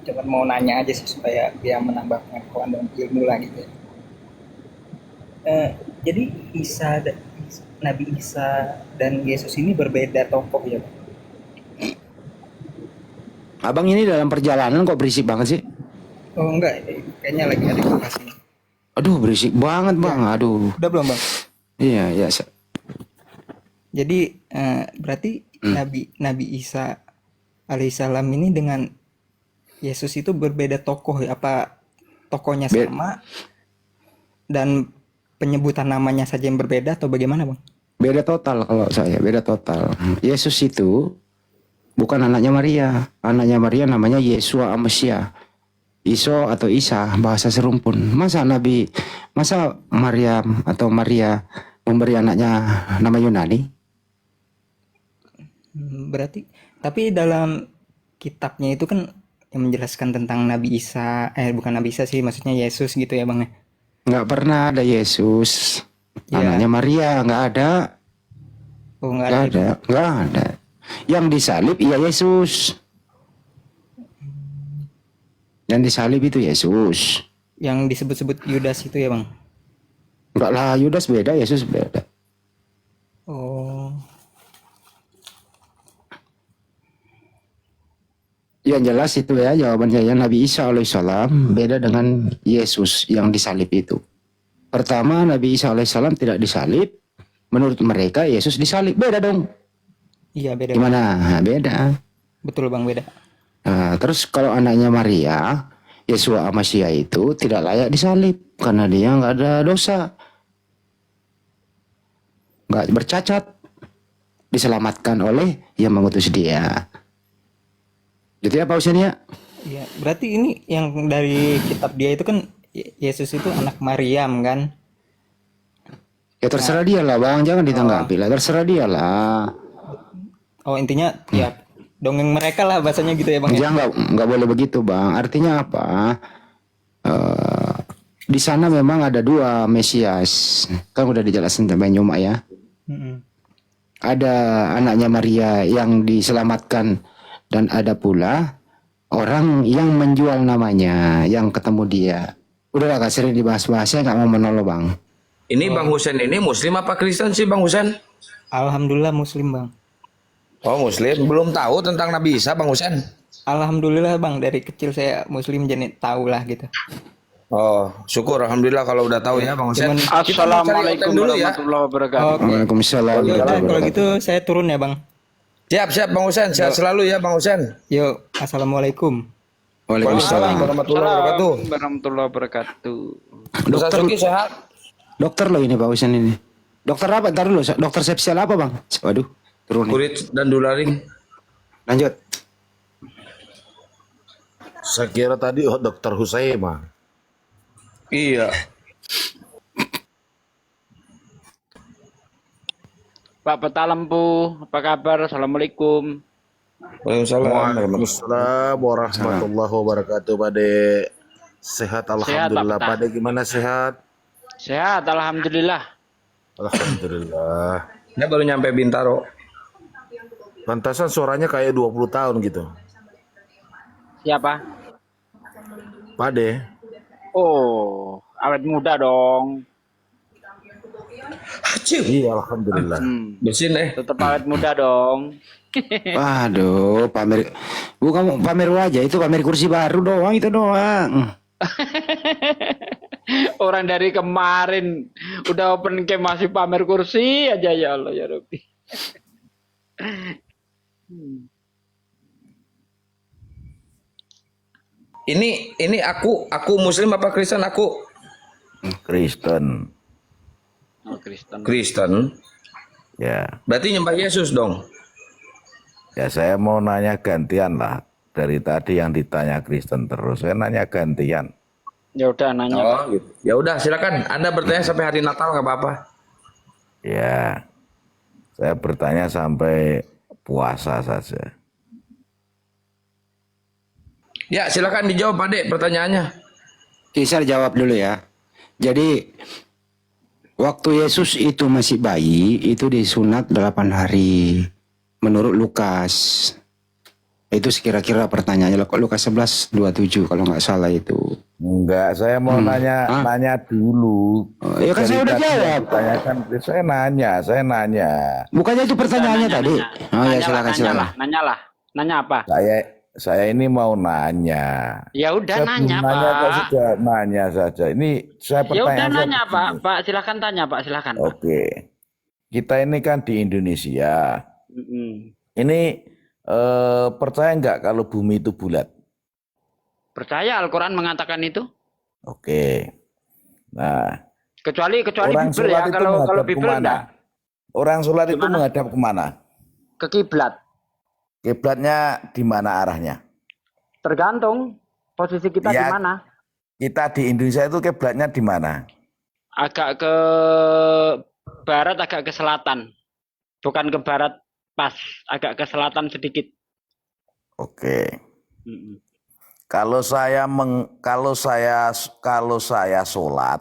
Cuman mau nanya aja sih supaya biar menambah pengetahuan dan ilmu lah gitu. Jadi Nabi Isa dan Yesus ini berbeda tokoh ya bang. Abang ini dalam perjalanan kok berisik banget sih? Oh enggak, kayaknya lagi ada kipas ini. Aduh berisik banget bang, aduh. Udah belum bang? Iya. Jadi berarti Nabi Isa alaihissalam ini dengan Yesus itu berbeda tokoh ya? Apa tokohnya sama dan penyebutan namanya saja yang berbeda atau bagaimana bang? Beda total kalau saya, beda total. Yesus itu bukan anaknya Maria. Anaknya Maria namanya Yesua Amesia. Iso atau Isa bahasa serumpun. Masa Maryam atau Maria memberi anaknya nama Yunani? Berarti tapi dalam kitabnya itu kan yang menjelaskan tentang Nabi Isa, bukan Nabi Isa sih, maksudnya Yesus gitu ya bang? Nggak pernah ada Yesus. Ya. Anaknya Maria nggak ada. Oh nggak ada. Yang disalib iya Yesus. Yang disalib itu Yesus. Yang disebut-sebut Yudas itu ya bang? Enggak lah, Yudas beda, Yesus beda. Oh. Yang jelas itu ya jawabannya ya, Nabi Isa alaihissalam beda dengan Yesus yang disalib itu. Pertama, Nabi Isa alaihissalam tidak disalib. Menurut mereka Yesus disalib. Beda dong. Iya beda. Gimana? Nah, beda. Betul bang, beda. Nah, terus kalau anaknya Maria, Yesua Amesia itu tidak layak disalib karena dia nggak ada dosa, nggak bercacat, diselamatkan oleh yang mengutus dia. Jadi apa usianya? Iya, berarti ini yang dari kitab dia itu kan Yesus itu anak Maryam kan? Ya terserah dia lah bang, jangan ditanggapi lah, terserah dia lah. Oh intinya ya dongeng mereka lah bahasanya gitu ya bang? Jangan, nggak boleh begitu bang. Artinya apa? Di sana memang ada dua Mesias, kan udah dijelasin sama Nyuma ya. Ada anaknya Maria yang diselamatkan dan ada pula orang yang menjual namanya, yang ketemu dia. Udah gak sering dibahas-bahas, saya nggak mau menolong bang. Ini Bang Husen ini Muslim apa Kristen sih Bang Husen? Alhamdulillah Muslim bang. Oh Muslim, belum tahu tentang Nabi Isa Bang Husen? Alhamdulillah bang, dari kecil saya Muslim jadi tahu lah gitu. Oh syukur Alhamdulillah kalau udah tahu ya Bang Husen. Assalamualaikum dulu ya. warahmatullahi wabarakatuh. Waalaikumsalam. Kalau gitu saya turun ya bang. Siap Bang Husen, sehat selalu ya Bang Husen. Yuk, assalamualaikum. Waalaikumsalam. Warahmatullahi wabarakatuh. Warahmatullahi wabarakatuh. Dokter Suki sehat? Dokter loh ini Pak Husen ini. Dokter apa? Ntar dulu. Dokter spesial apa bang? Waduh, turun nih. Kulit dan dularing. Lanjut. Saya kira tadi dokter Husaima. Iya. Pak Peta Lempu, apa kabar? Assalamualaikum. Waalaikumsalam. Waalaikumsalam warahmatullahi wabarakatuh, Pade. Sehat alhamdulillah. Pak Peta. Pade gimana sehat? Sehat, alhamdulillah. Alhamdulillah. Dia baru nyampe Bintaro. Pantasan suaranya kayak 20 tahun gitu. Siapa? Pade. Oh, awet muda dong. Iya, alhamdulillah. Bersin Tetap awet muda dong. Waduh, pamer. Bukan pamer wajah, itu pamer kursi baru doang, itu doang. Orang dari kemarin udah open cam masih pamer kursi aja, ya Allah ya Rabbi. Ini aku Muslim apa Kristen? Aku Kristen. Oh, Kristen. Kristen. Ya. Berarti nyembah Yesus dong. Ya saya mau nanya gantian lah. Dari tadi yang ditanya Kristen terus, saya nanya gantian. Ya udah nanya. Oh, gitu. Ya udah, silakan. Anda bertanya sampai hari Natal nggak apa-apa. Ya, saya bertanya sampai puasa saja. Ya, silakan dijawab, Pak Dek, pertanyaannya. Saya jawab dulu ya. Jadi waktu Yesus itu masih bayi, itu disunat 8 hari. Menurut Lukas. Itu kira-kira pertanyaannya. Lukas 11:27 kalau nggak salah itu. Enggak, saya mau nanya dulu. Oh, ya kan Dari saya udah tadi jawab. yang ditanyakan, saya nanya. Bukannya itu pertanyaannya Nanya, tadi? nanya. Oh ya Nanyalah, silakan silakan. nanyalah. Nanya apa? Saya ini mau nanya. Ya udah Saya nanya, belum nanya, Pak. kok sudah nanya saja. Ini saya Ya udah pertanyaan saya nanya, Pak. begini. Pak, silakan tanya, Pak. Silakan, Pak. Oke, kita ini kan di Indonesia. Mm-mm. Ini percaya nggak kalau bumi itu bulat? Percaya Al-Quran mengatakan itu? Oke. Nah, Kecuali orang Bible sholat ya. itu Kalau menghadap Bible kemana? enggak. Orang sholat itu Gimana? menghadap kemana? Ke kiblat. Kiblatnya di mana arahnya? Tergantung posisi kita Ya. di mana. Kita di Indonesia itu kiblatnya di mana? Agak ke barat, agak ke selatan. Bukan ke barat pas, agak ke selatan sedikit. Oke. Mm-mm. Kalau saya sholat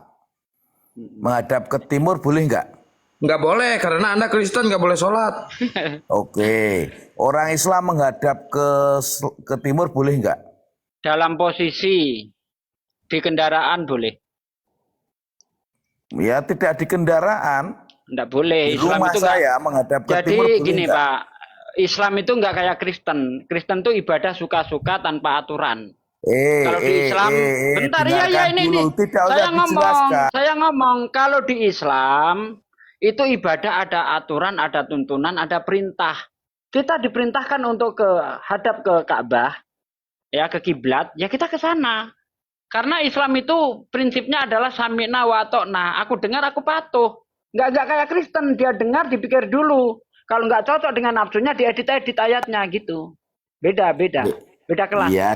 menghadap ke timur boleh nggak? Nggak boleh, karena Anda Kristen nggak boleh sholat. Oke. Orang Islam menghadap ke timur boleh nggak? Dalam posisi di kendaraan boleh. Ya tidak di kendaraan. Enggak boleh. Di rumah itu saya menghadap ke Jadi timur boleh gini nggak? Pak, Islam itu nggak kayak Kristen. Kristen itu ibadah suka-suka tanpa aturan. Kalau di Islam, bentar ya dengarkan ini. dulu. Tidak usah dijelaskan. Saya ngomong kalau di Islam itu ibadah ada aturan, ada tuntunan, ada perintah. Kita diperintahkan untuk hadap ke Ka'bah, ya ke kiblat, ya kita ke sana. Karena Islam itu prinsipnya adalah sami'na wa ata'na. Aku dengar, aku patuh. Nggak kayak Kristen, dia dengar, dipikir dulu. Kalau nggak cocok dengan nafsunya, diedit-edit ayatnya gitu. Beda kelas. Iya,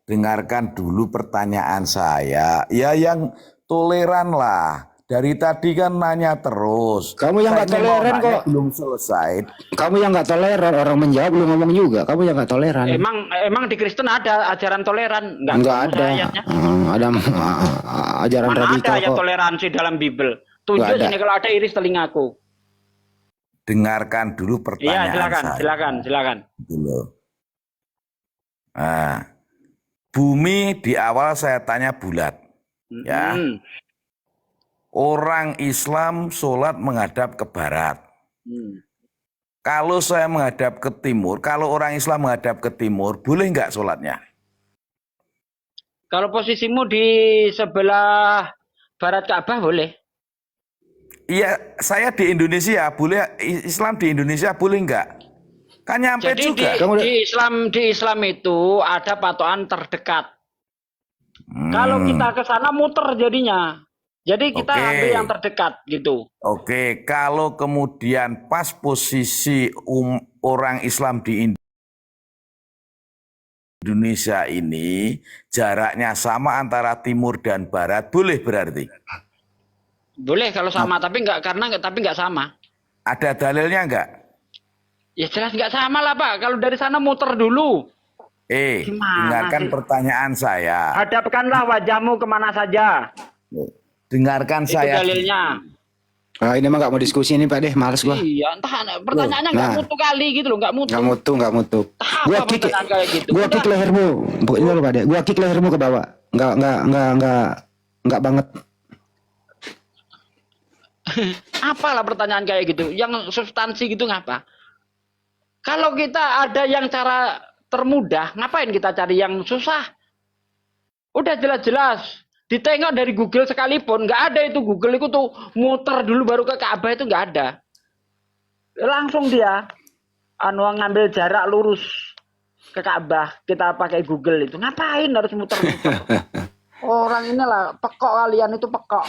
dengarkan dulu pertanyaan saya. Ya yang toleran lah. Dari tadi kan nanya terus. Kamu yang nggak Saya mau toleran nanya kok. belum selesai. Kamu yang nggak toleran, orang menjawab belum ngomong juga. Kamu yang nggak toleran. Emang di Kristen ada ajaran toleran? Nggak ada. Ayatnya. Ada ajaran Mana radikal ada ayat kok. toleransi dalam Bible? Tunjuk Nggak ada. sini kalau ada iris telingaku. Dengarkan dulu Iya, pertanyaan saya. silakan. Dulu. Nah, bumi di awal saya tanya bulat. Ya. Hmm. Orang Islam sholat menghadap ke barat. Hmm. Kalau saya menghadap ke timur, kalau orang Islam menghadap ke timur, boleh nggak sholatnya? Kalau posisimu di sebelah barat Ka'bah boleh. Iya, saya di Indonesia, boleh Islam di Indonesia boleh nggak? Kan nyampe Jadi juga. di Islam itu ada patokan terdekat. Kalau kita ke sana muter jadinya. Jadi kita Oke. ambil yang terdekat gitu. Oke, kalau kemudian pas posisi orang Islam di Indonesia ini jaraknya sama antara timur dan barat, boleh berarti? Boleh kalau sama, tapi nggak sama. Ada dalilnya enggak? Ya jelas nggak sama lah Pak. Kalau dari sana muter dulu. Gimana Dengarkan sih? pertanyaan saya. Hadapkanlah wajahmu kemana saja. Dengarkan Itu saya. dalilnya. Ini mah nggak mau diskusi nih Pak deh, males gua. Iya, entah pertanyaannya nggak Nah. mutu kali gitu loh, nggak mutu. Nggak mutu. Apa Gua kick, pertanyaan kayak gitu? gua Udah. kick lehermu. Pokoknya lo Pak deh. Gua kick lehermu ke bawah. Nggak banget. Apalah pertanyaan kayak gitu? Yang substansi gitu ngapa? Kalau kita ada yang cara termudah, ngapain kita cari yang susah? Udah jelas-jelas. Ditengok dari Google sekalipun, nggak ada itu Google itu tuh muter dulu baru ke Ka'bah itu nggak ada. Langsung dia ngambil jarak lurus ke Ka'bah. Kita pakai Google itu. Ngapain harus muter-muter? Orang inilah pekok kalian itu pekok.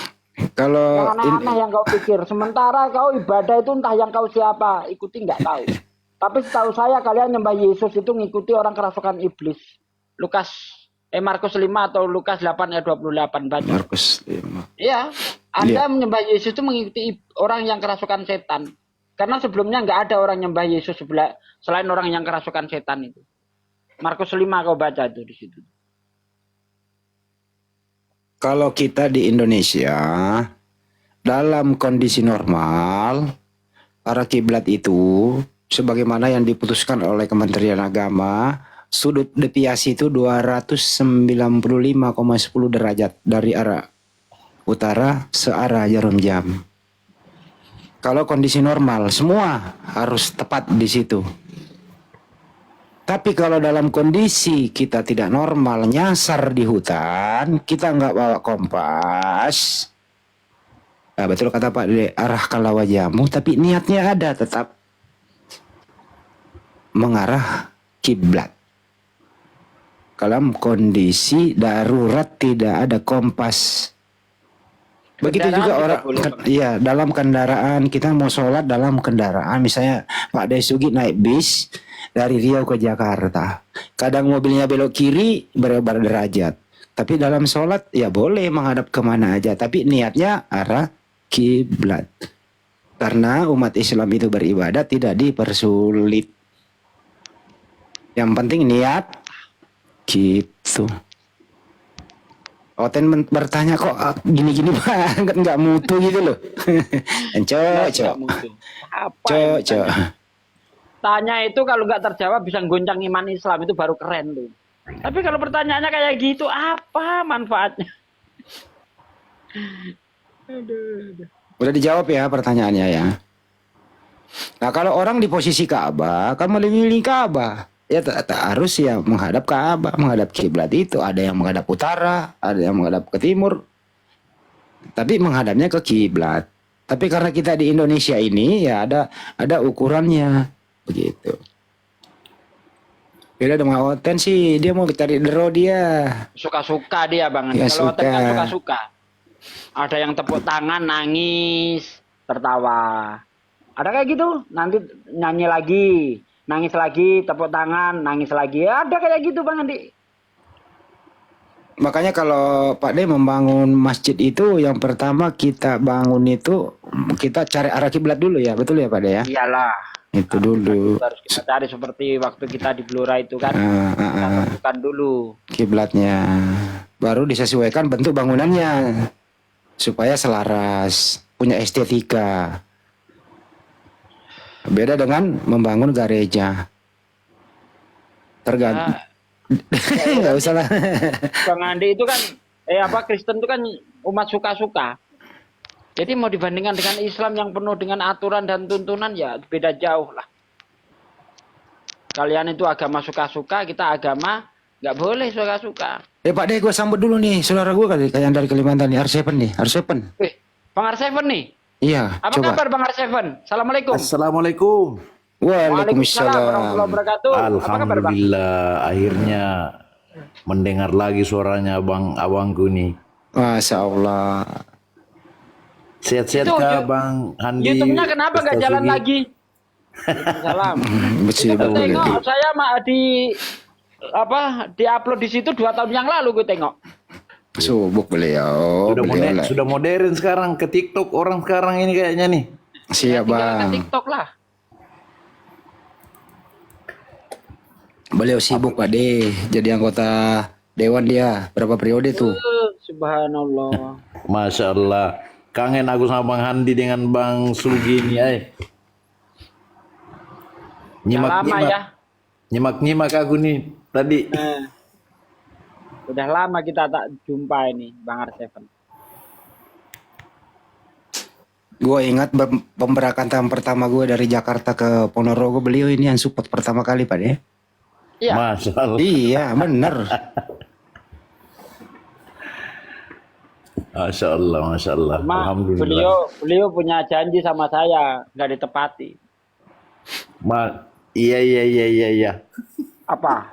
Kalau Yang aneh-aneh yang kau pikir. Sementara kau ibadah itu entah yang kau siapa, ikuti nggak tahu. Tapi setahu saya kalian nyembah Yesus itu ngikuti orang kerasukan iblis. Markus 5 atau Lukas 8 ayat 28 baca. Markus 5. Iya, Anda menyembah Yesus itu mengikuti orang yang kerasukan setan. Karena sebelumnya nggak ada orang nyembah Yesus selain orang yang kerasukan setan itu. Markus 5 kau baca itu di situ. Kalau kita di Indonesia dalam kondisi normal, arah kiblat itu sebagaimana yang diputuskan oleh Kementerian Agama, sudut deviasi itu 295,10 derajat dari arah utara searah jarum jam. Kalau kondisi normal, semua harus tepat di situ. Tapi kalau dalam kondisi kita tidak normal, nyasar di hutan, kita nggak bawa kompas. Nah, betul kata Pak Dede, arahkanlah wajahmu, tapi niatnya ada tetap mengarah kiblat. Dalam kondisi darurat tidak ada kompas. Begitu Kendaraan juga juga orang, boleh, iya dalam kendaraan kita mau sholat dalam kendaraan, misalnya Pak Desugi naik bis dari Riau ke Jakarta, kadang mobilnya belok kiri berubah derajat, tapi dalam sholat ya boleh menghadap kemana aja, tapi niatnya arah kiblat, karena umat Islam itu beribadah tidak dipersulit, yang penting niat gitu. Oten bertanya kok gini-gini banget nggak mutu gitu loh. Cok. Tanya itu kalau nggak terjawab bisa goncang iman Islam, itu baru keren tuh. Tapi kalau pertanyaannya kayak gitu, apa manfaatnya? Udah dijawab ya pertanyaannya ya. Nah kalau orang di posisi Ka'bah, kan milih Ka'bah. Ya harus ya menghadap Ka'bah, menghadap kiblat itu. Ada yang menghadap utara, ada yang menghadap ke timur. Tapi menghadapnya ke kiblat. Tapi karena kita di Indonesia ini ya ada ukurannya begitu. Beda dengan Oten sih, dia mau cari dero dia. Suka-suka dia Bang. Ya, Kalau Oten kan suka. suka-suka. Ada yang tepuk tangan, nangis, tertawa. Ada kayak gitu, nanti nyanyi lagi. Nangis lagi, tepuk tangan, nangis lagi. Ada kayak gitu Bang Andi. Makanya kalau Pak D membangun masjid itu yang pertama kita bangun itu kita cari arah kiblat dulu ya, betul ya Pak D ya? Iyalah. Itu dulu. Harus kita cari seperti waktu kita di Blora itu kan. Kita tentukan dulu. Kiblatnya. Baru disesuaikan bentuk bangunannya supaya selaras, punya estetika. Beda dengan membangun gereja. Tergantung. Nggak usah lah. Bang Andi itu kan Kristen itu kan umat suka-suka. Jadi mau dibandingkan dengan Islam yang penuh dengan aturan dan tuntunan ya beda jauh lah. Kalian itu agama suka-suka, kita agama nggak boleh suka-suka. Pak De, gue sambut dulu nih saudara gue yang dari Kalimantan nih, R7 nih, R7. Bang R7 nih. Iya, Apa coba. kabar Bang R7? Assalamualaikum. Assalamualaikum. Waalaikumsalam Waalaikumsalam. warahmatullahi wabarakatuh. Apa kabar Bang? Alhamdulillah, akhirnya mendengar lagi suaranya abangku nih. Masya Allah. Sehat-sehat Itu kah Bang Handi? YouTube-nya kenapa nggak Ustaz jalan Sugi? lagi? Salam. Bersih Gue boleh. tengok saya mah di upload di situ 2 tahun yang lalu gue tengok. Subuk beliau. Beliau lah. Sudah modern sekarang ke TikTok orang sekarang ini kayaknya nih. Siap Tinggal ke bang. TikTok lah. Beliau sibuk Pak De. Jadi anggota dewan dia. Berapa periode tuh? Subhanallah. Masya Allah. Kangen aku sama Bang Handi dengan Bang Sugi ini. Udah lama ya. Nyimak aku nih tadi. Udah lama kita tak jumpa ini Bang R7. Gue ingat pemberangkatan pertama gue dari Jakarta ke Ponorogo, beliau ini yang support pertama kali Pak De. Iya. Masya Allah. Iya bener. Masya Allah, Masya Allah. Alhamdulillah. Beliau punya janji sama saya nggak ditepati. Iya. Apa?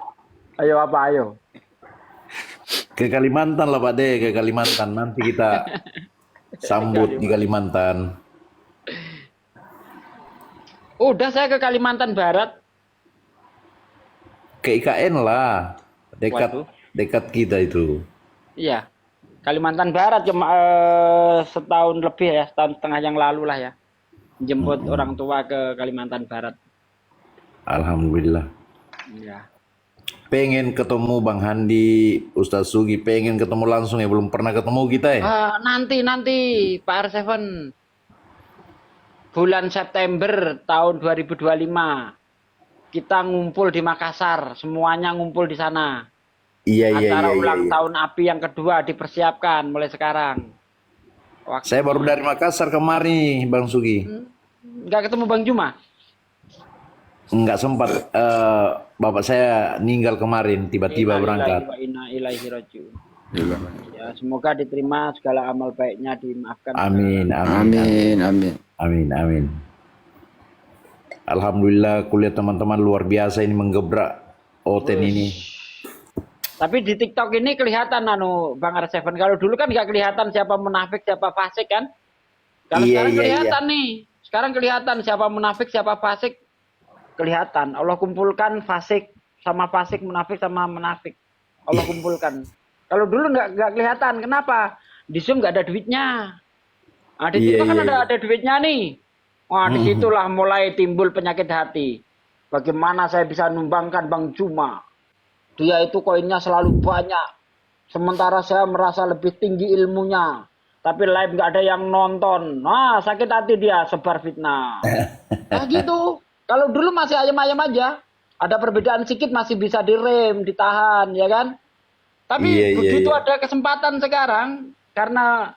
Ayo. Ke Kalimantan lah Pak De, ke Kalimantan. Nanti kita sambut di Kalimantan. Udah saya ke Kalimantan Barat. Ke IKN lah. Waduh. Dekat kita itu. Iya. Kalimantan Barat cuma setahun lebih ya, setahun setengah yang lalu lah ya. Jemput orang tua ke Kalimantan Barat. Alhamdulillah. Iya. Pengen ketemu Bang Handi, Ustaz Sugi, pengen ketemu langsung ya, belum pernah ketemu kita ya. Nanti Pak R7 bulan September tahun 2025 kita ngumpul di Makassar, semuanya ngumpul di sana. Iya. Acara ulang tahun API yang kedua dipersiapkan mulai sekarang. Saya baru dari Makassar kemarin, Bang Sugi. Nggak ketemu Bang Juma? Nggak sempat. Bapak saya meninggal kemarin, tiba-tiba berangkat. Inna ilaihi rajiun. Ya, semoga diterima segala amal baiknya, dimaafkan. Amin. Alhamdulillah, kuliah teman-teman luar biasa ini menggebrak Oten ini. Tapi di TikTok ini kelihatan Bang R7. Kalau dulu kan nggak kelihatan siapa munafik, siapa fasik kan? Kalau sekarang kelihatan nih. Sekarang kelihatan siapa munafik, siapa fasik. Kelihatan. Allah kumpulkan fasik sama fasik, munafik sama munafik. Allah kumpulkan. Kalau dulu nggak kelihatan. Kenapa? Di Zoom nggak ada duitnya. Nah, di TikTok kan ada duitnya nih. Wah, disitulah mulai timbul penyakit hati. Bagaimana saya bisa numbangkan Bang Juma? Dia itu koinnya selalu banyak. Sementara saya merasa lebih tinggi ilmunya. Tapi live nggak ada yang nonton. Nah, sakit hati dia, sebar fitnah. Nah gitu. Kalau dulu masih ayam-ayam aja. Ada perbedaan sedikit masih bisa direm, ditahan, ya kan? Tapi begitu ada kesempatan sekarang. Karena,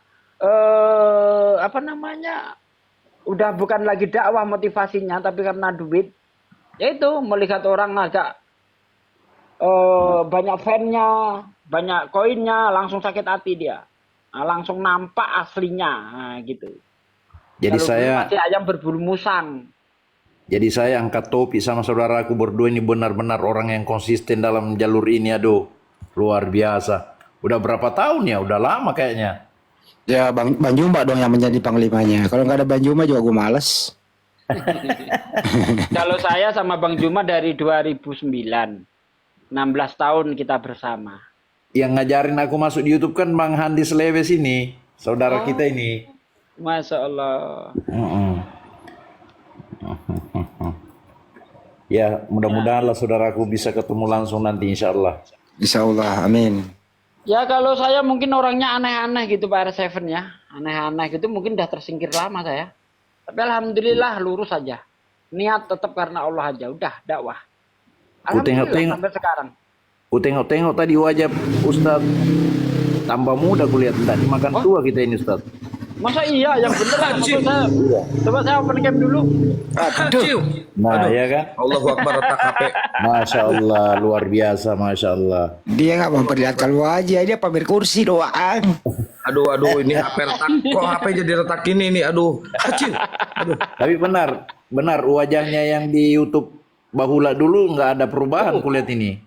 udah bukan lagi dakwah motivasinya, tapi karena duit. Yaitu melihat orang agak banyak fan-nya, banyak koinnya, langsung sakit hati dia. Nah, langsung nampak aslinya, nah, gitu. Jadi kalau saya masih ayam berbulu musang. Jadi saya angkat topi sama saudaraku berdua ini benar-benar orang yang konsisten dalam jalur ini, aduh. Luar biasa. Udah berapa tahun ya? Udah lama kayaknya. Ya Bang Juma dong yang menjadi panglimanya. Kalau nggak ada Bang Juma juga gue males. Kalau saya sama Bang Juma dari 2009. 16 tahun kita bersama. Yang ngajarin aku masuk di YouTube kan Bang Handi Selewes ini, saudara kita ini. Masya Allah. Ya, mudah-mudahan lah saudaraku bisa ketemu langsung nanti, insya Allah. Insya Allah, amin. Ya kalau saya mungkin orangnya aneh-aneh gitu Pak R7 ya. Aneh-aneh gitu mungkin udah tersingkir lama saya. Tapi alhamdulillah lurus aja. Niat tetap karena Allah aja. Udah dakwah. Alhamdulillah sampai sekarang. Ku tengok tadi wajah Ustaz tambah muda kulihat tadi makan tua kita ini Ustaz. Masa iya yang bener lah. Coba saya open cam dulu. Nah ya kan. Allahu Akbar, letak HP. Masya Allah, luar biasa, Masya Allah. Dia nggak memperlihatkan wajah, dia pamer kursi doang. Aduh, ini HP retak. Kok HP jadi retak ini nih? Aduh. Tapi benar wajahnya yang di YouTube Bahula dulu nggak ada perubahan kulihat ini.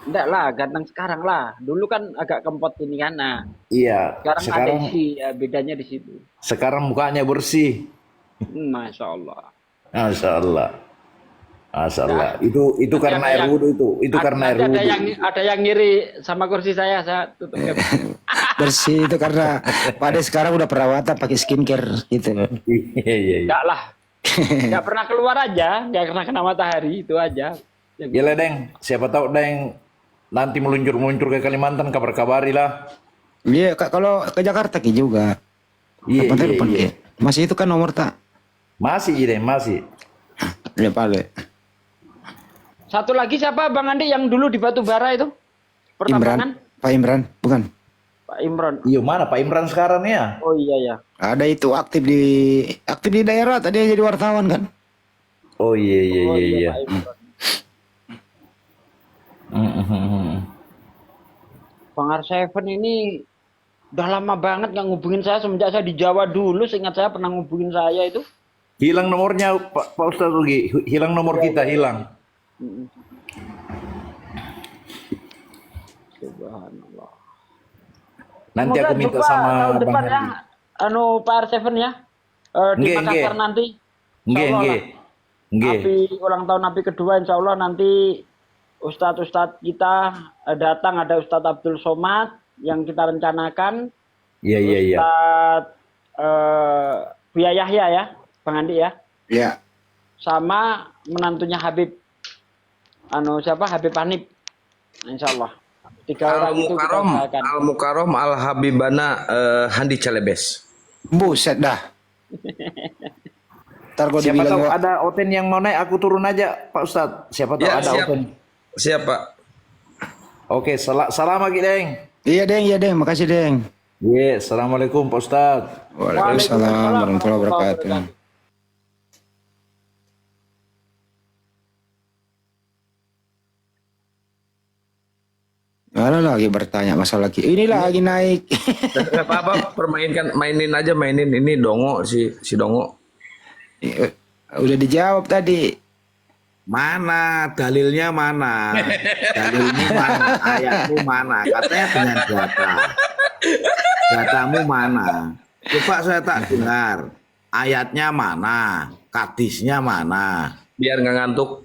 Enggak lah, ganteng sekarang lah. Dulu kan agak kempot ini kan. Nah, Iya, sekarang ada sekarang isi, ya, bedanya di situ. sekarang mukanya bersih. Masya Allah. Masya Allah. Masya Allah. Nah, Itu nanti karena ada air yang wudhu itu karena air nanti wudhu. ada yang ngiri sama kursi saya tutup. Bersih itu karena pada sekarang udah perawatan pakai skincare gitu. Iya, iya, iya. Enggak lah. Enggak pernah keluar aja, enggak pernah kena matahari, itu aja. Gila, Deng. Siapa tahu, Deng, nanti meluncur-meluncur ke Kalimantan, kabar-kabari lah. Iya, kalau ke Jakarta Ki juga. Iya, Kapan iya, telepon iya. Ki? Masih itu kan nomor tak? Masih, Deng, masih. Ya Pale. Satu lagi siapa Bang Andi yang dulu di Batubara itu? Pertambangan? Imran, Pak Imran, bukan? Pak Imron. Iya, mana Pak Imran sekarang ya? Oh iya ya. Ada itu aktif di daerah tadi jadi wartawan kan? Oh iya, iya, Oh iya, iya iya. Pak Imron. Bang Arseven ini udah lama banget nggak ngubungin saya semenjak saya di Jawa dulu. Seingat saya pernah ngubungin saya itu. Hilang nomornya, Pak Ustadz Rugi. Hilang nomor kita, hilang. Subhanallah. Nanti Semoga aku minta jumpa sama tahun Bang depan ya. Hadi. Pak Arseven ya. Di Nggih, Makassar nggih. nanti. Nggih, Insya Allah nggih. lah. Nggih. Ulang tahun Nabi kedua insya Allah nanti Ustadz kita datang, ada Ustadz Abdul Somad yang kita rencanakan. Iya, iya, iya. Ustadz Buya Yahya ya, Bang Andi ya. Ya. Sama menantunya Habib. Habib Hanif. Insya Allah. 3 orang itu kita usahakan. Al Mukarrom Al Habibana Handi Celebes. Buset dah. Ntar gua Siapa tahu dibilang ada Oten yang mau naik, aku turun aja, Pak Ustadz. Siapa tahu Ya, ada siap. Oten. Siap, Pak. Oke, salam lagi, Deng. Iya Deng, makasih Deng. Iya, assalamualaikum, Pak Ustadz. Waalaikumsalam warahmatullahi wabarakatuh. Ada lagi bertanya masalah lagi. Ini lagi naik. Enggak apa-apa, mainin aja ini Dongo si Dongo. Udah dijawab tadi. Mana dalilnya mana? Dalilmu mana? Ayatmu mana? Katanya dengan data. Datamu mana? Coba saya tak dengar. Ayatnya mana? Hadisnya mana? Biar nggak ngantuk.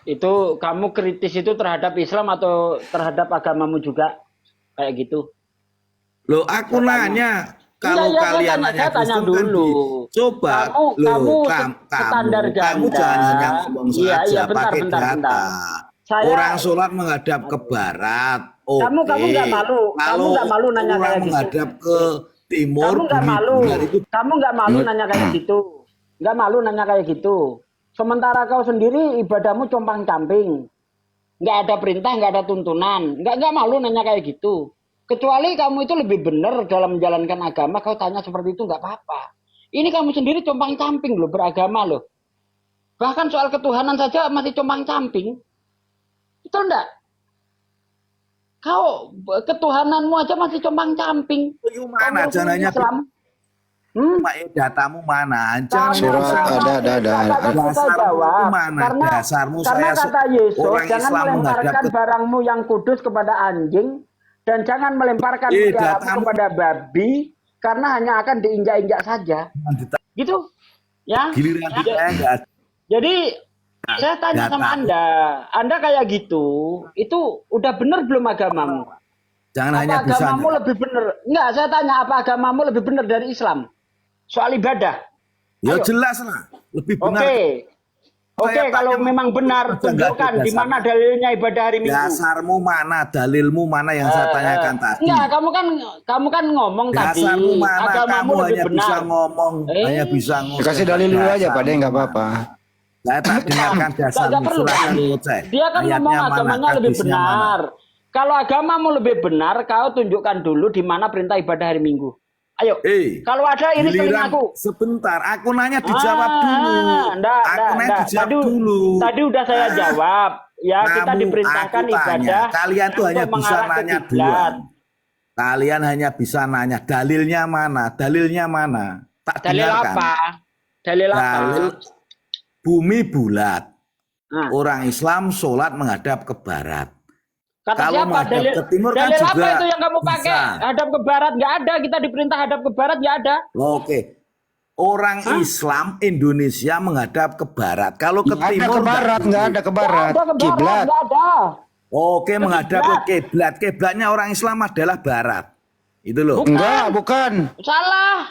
Itu kamu kritis itu terhadap Islam atau terhadap agamamu juga? Kayak gitu. Loh, aku nanya. Kalau Iya, kalian saya nanya tanya Gus Dur kan dulu. coba Kamu standar kamu ganda. jangan hanya ngomong Iya, saja iya, bentar, pakai bentar, data. bentar. Saya- Orang sholat menghadap ke barat. Oke. Kamu nggak malu? Kamu Kalau nggak malu nanya orang kayak gitu? menghadap ke timur, Kamu nggak bumi malu? bulat itu Kamu nggak malu nanya kayak gitu? Nggak malu nanya kayak gitu? Sementara kau sendiri ibadahmu compang-camping, nggak ada perintah, nggak ada tuntunan, nggak malu nanya kayak gitu. Kecuali kamu itu lebih benar dalam menjalankan agama, kau tanya seperti itu nggak apa-apa. Ini kamu sendiri compang-camping loh beragama loh. Bahkan soal ketuhanan saja masih compang-camping. Betul enggak? Kau ketuhananmu aja masih compang-camping. mana? Jangan hanya Islam. Pak, datamu mana? Jangan Surat ada. dasarmu mana? Dasarmu Karena saya kata Yesus, orang jangan Islam menghadap melemparkan ke barangmu yang kudus kepada anjing dan jangan melemparkan peliharamu datamu. kepada babi karena hanya akan diinjak-injak saja. Gitu. Ya. giliran saya nggak ada. Jadi saya tanya Data. sama Anda kayak gitu, itu udah benar belum agamamu? Jangan hanya Apa bisa. agamamu lebih benar? Enggak, saya tanya apa agamamu lebih benar dari Islam? Soal ibadah. Ya Ayo. jelas lah, lebih benar. Oke, Saya kalau tanya, memang benar, masa nggak ada tunjukkan di mana dasarnya? dalilnya ibadah hari Minggu. Dasarmu mana, dalilmu mana yang saya tanyakan tadi. Enggak, kamu kan ngomong tadi Dasarmu mana, agamamu kamu lebih hanya benar. bisa ngomong, hanya bisa ngomong. Kasih dalil dulu aja Pak Deng, nggak apa-apa. Saya tak dengarkan dasarmu, Nggak perlu. silakan ngoceh. Dia kan ngomong Ayatnya mana, agamanya lebih hadisnya mana. benar. Kalau agamamu lebih benar, kau tunjukkan dulu di mana perintah ibadah hari Minggu. Ayo. Kalau ada ini giliran telingaku. sebentar, aku nanya dijawab dulu. Enggak, Aku nanya dijawab dulu. Tadi udah saya jawab. Ya, kita Kamu, diperintahkan aku tanya, ibadah. kalian tuh hanya untuk bisa mengarah ke nanya kiblat. duluan. Kalian hanya bisa nanya dalilnya mana, dalilnya mana. Tak Dalil dengarkan. apa? Dalil apa? Dalil bumi bulat. Nah. Orang Islam sholat menghadap ke barat. Kata Kalau siapa? menghadap Dalil, ke timur kan dalil juga apa itu yang kamu pakai? bisa. Hadap ke barat nggak ada. Kita diperintah hadap ke barat nggak ada. Oke. Orang Islam Indonesia menghadap ke barat. Kalau ke Nggak ada timur ke barat, nggak ada ke barat. Nggak ada ke barat, Kiblat. nggak ada. Oke, menghadap ke kiblat. Kiblatnya orang Islam adalah barat. Itu loh. Enggak, bukan. Salah.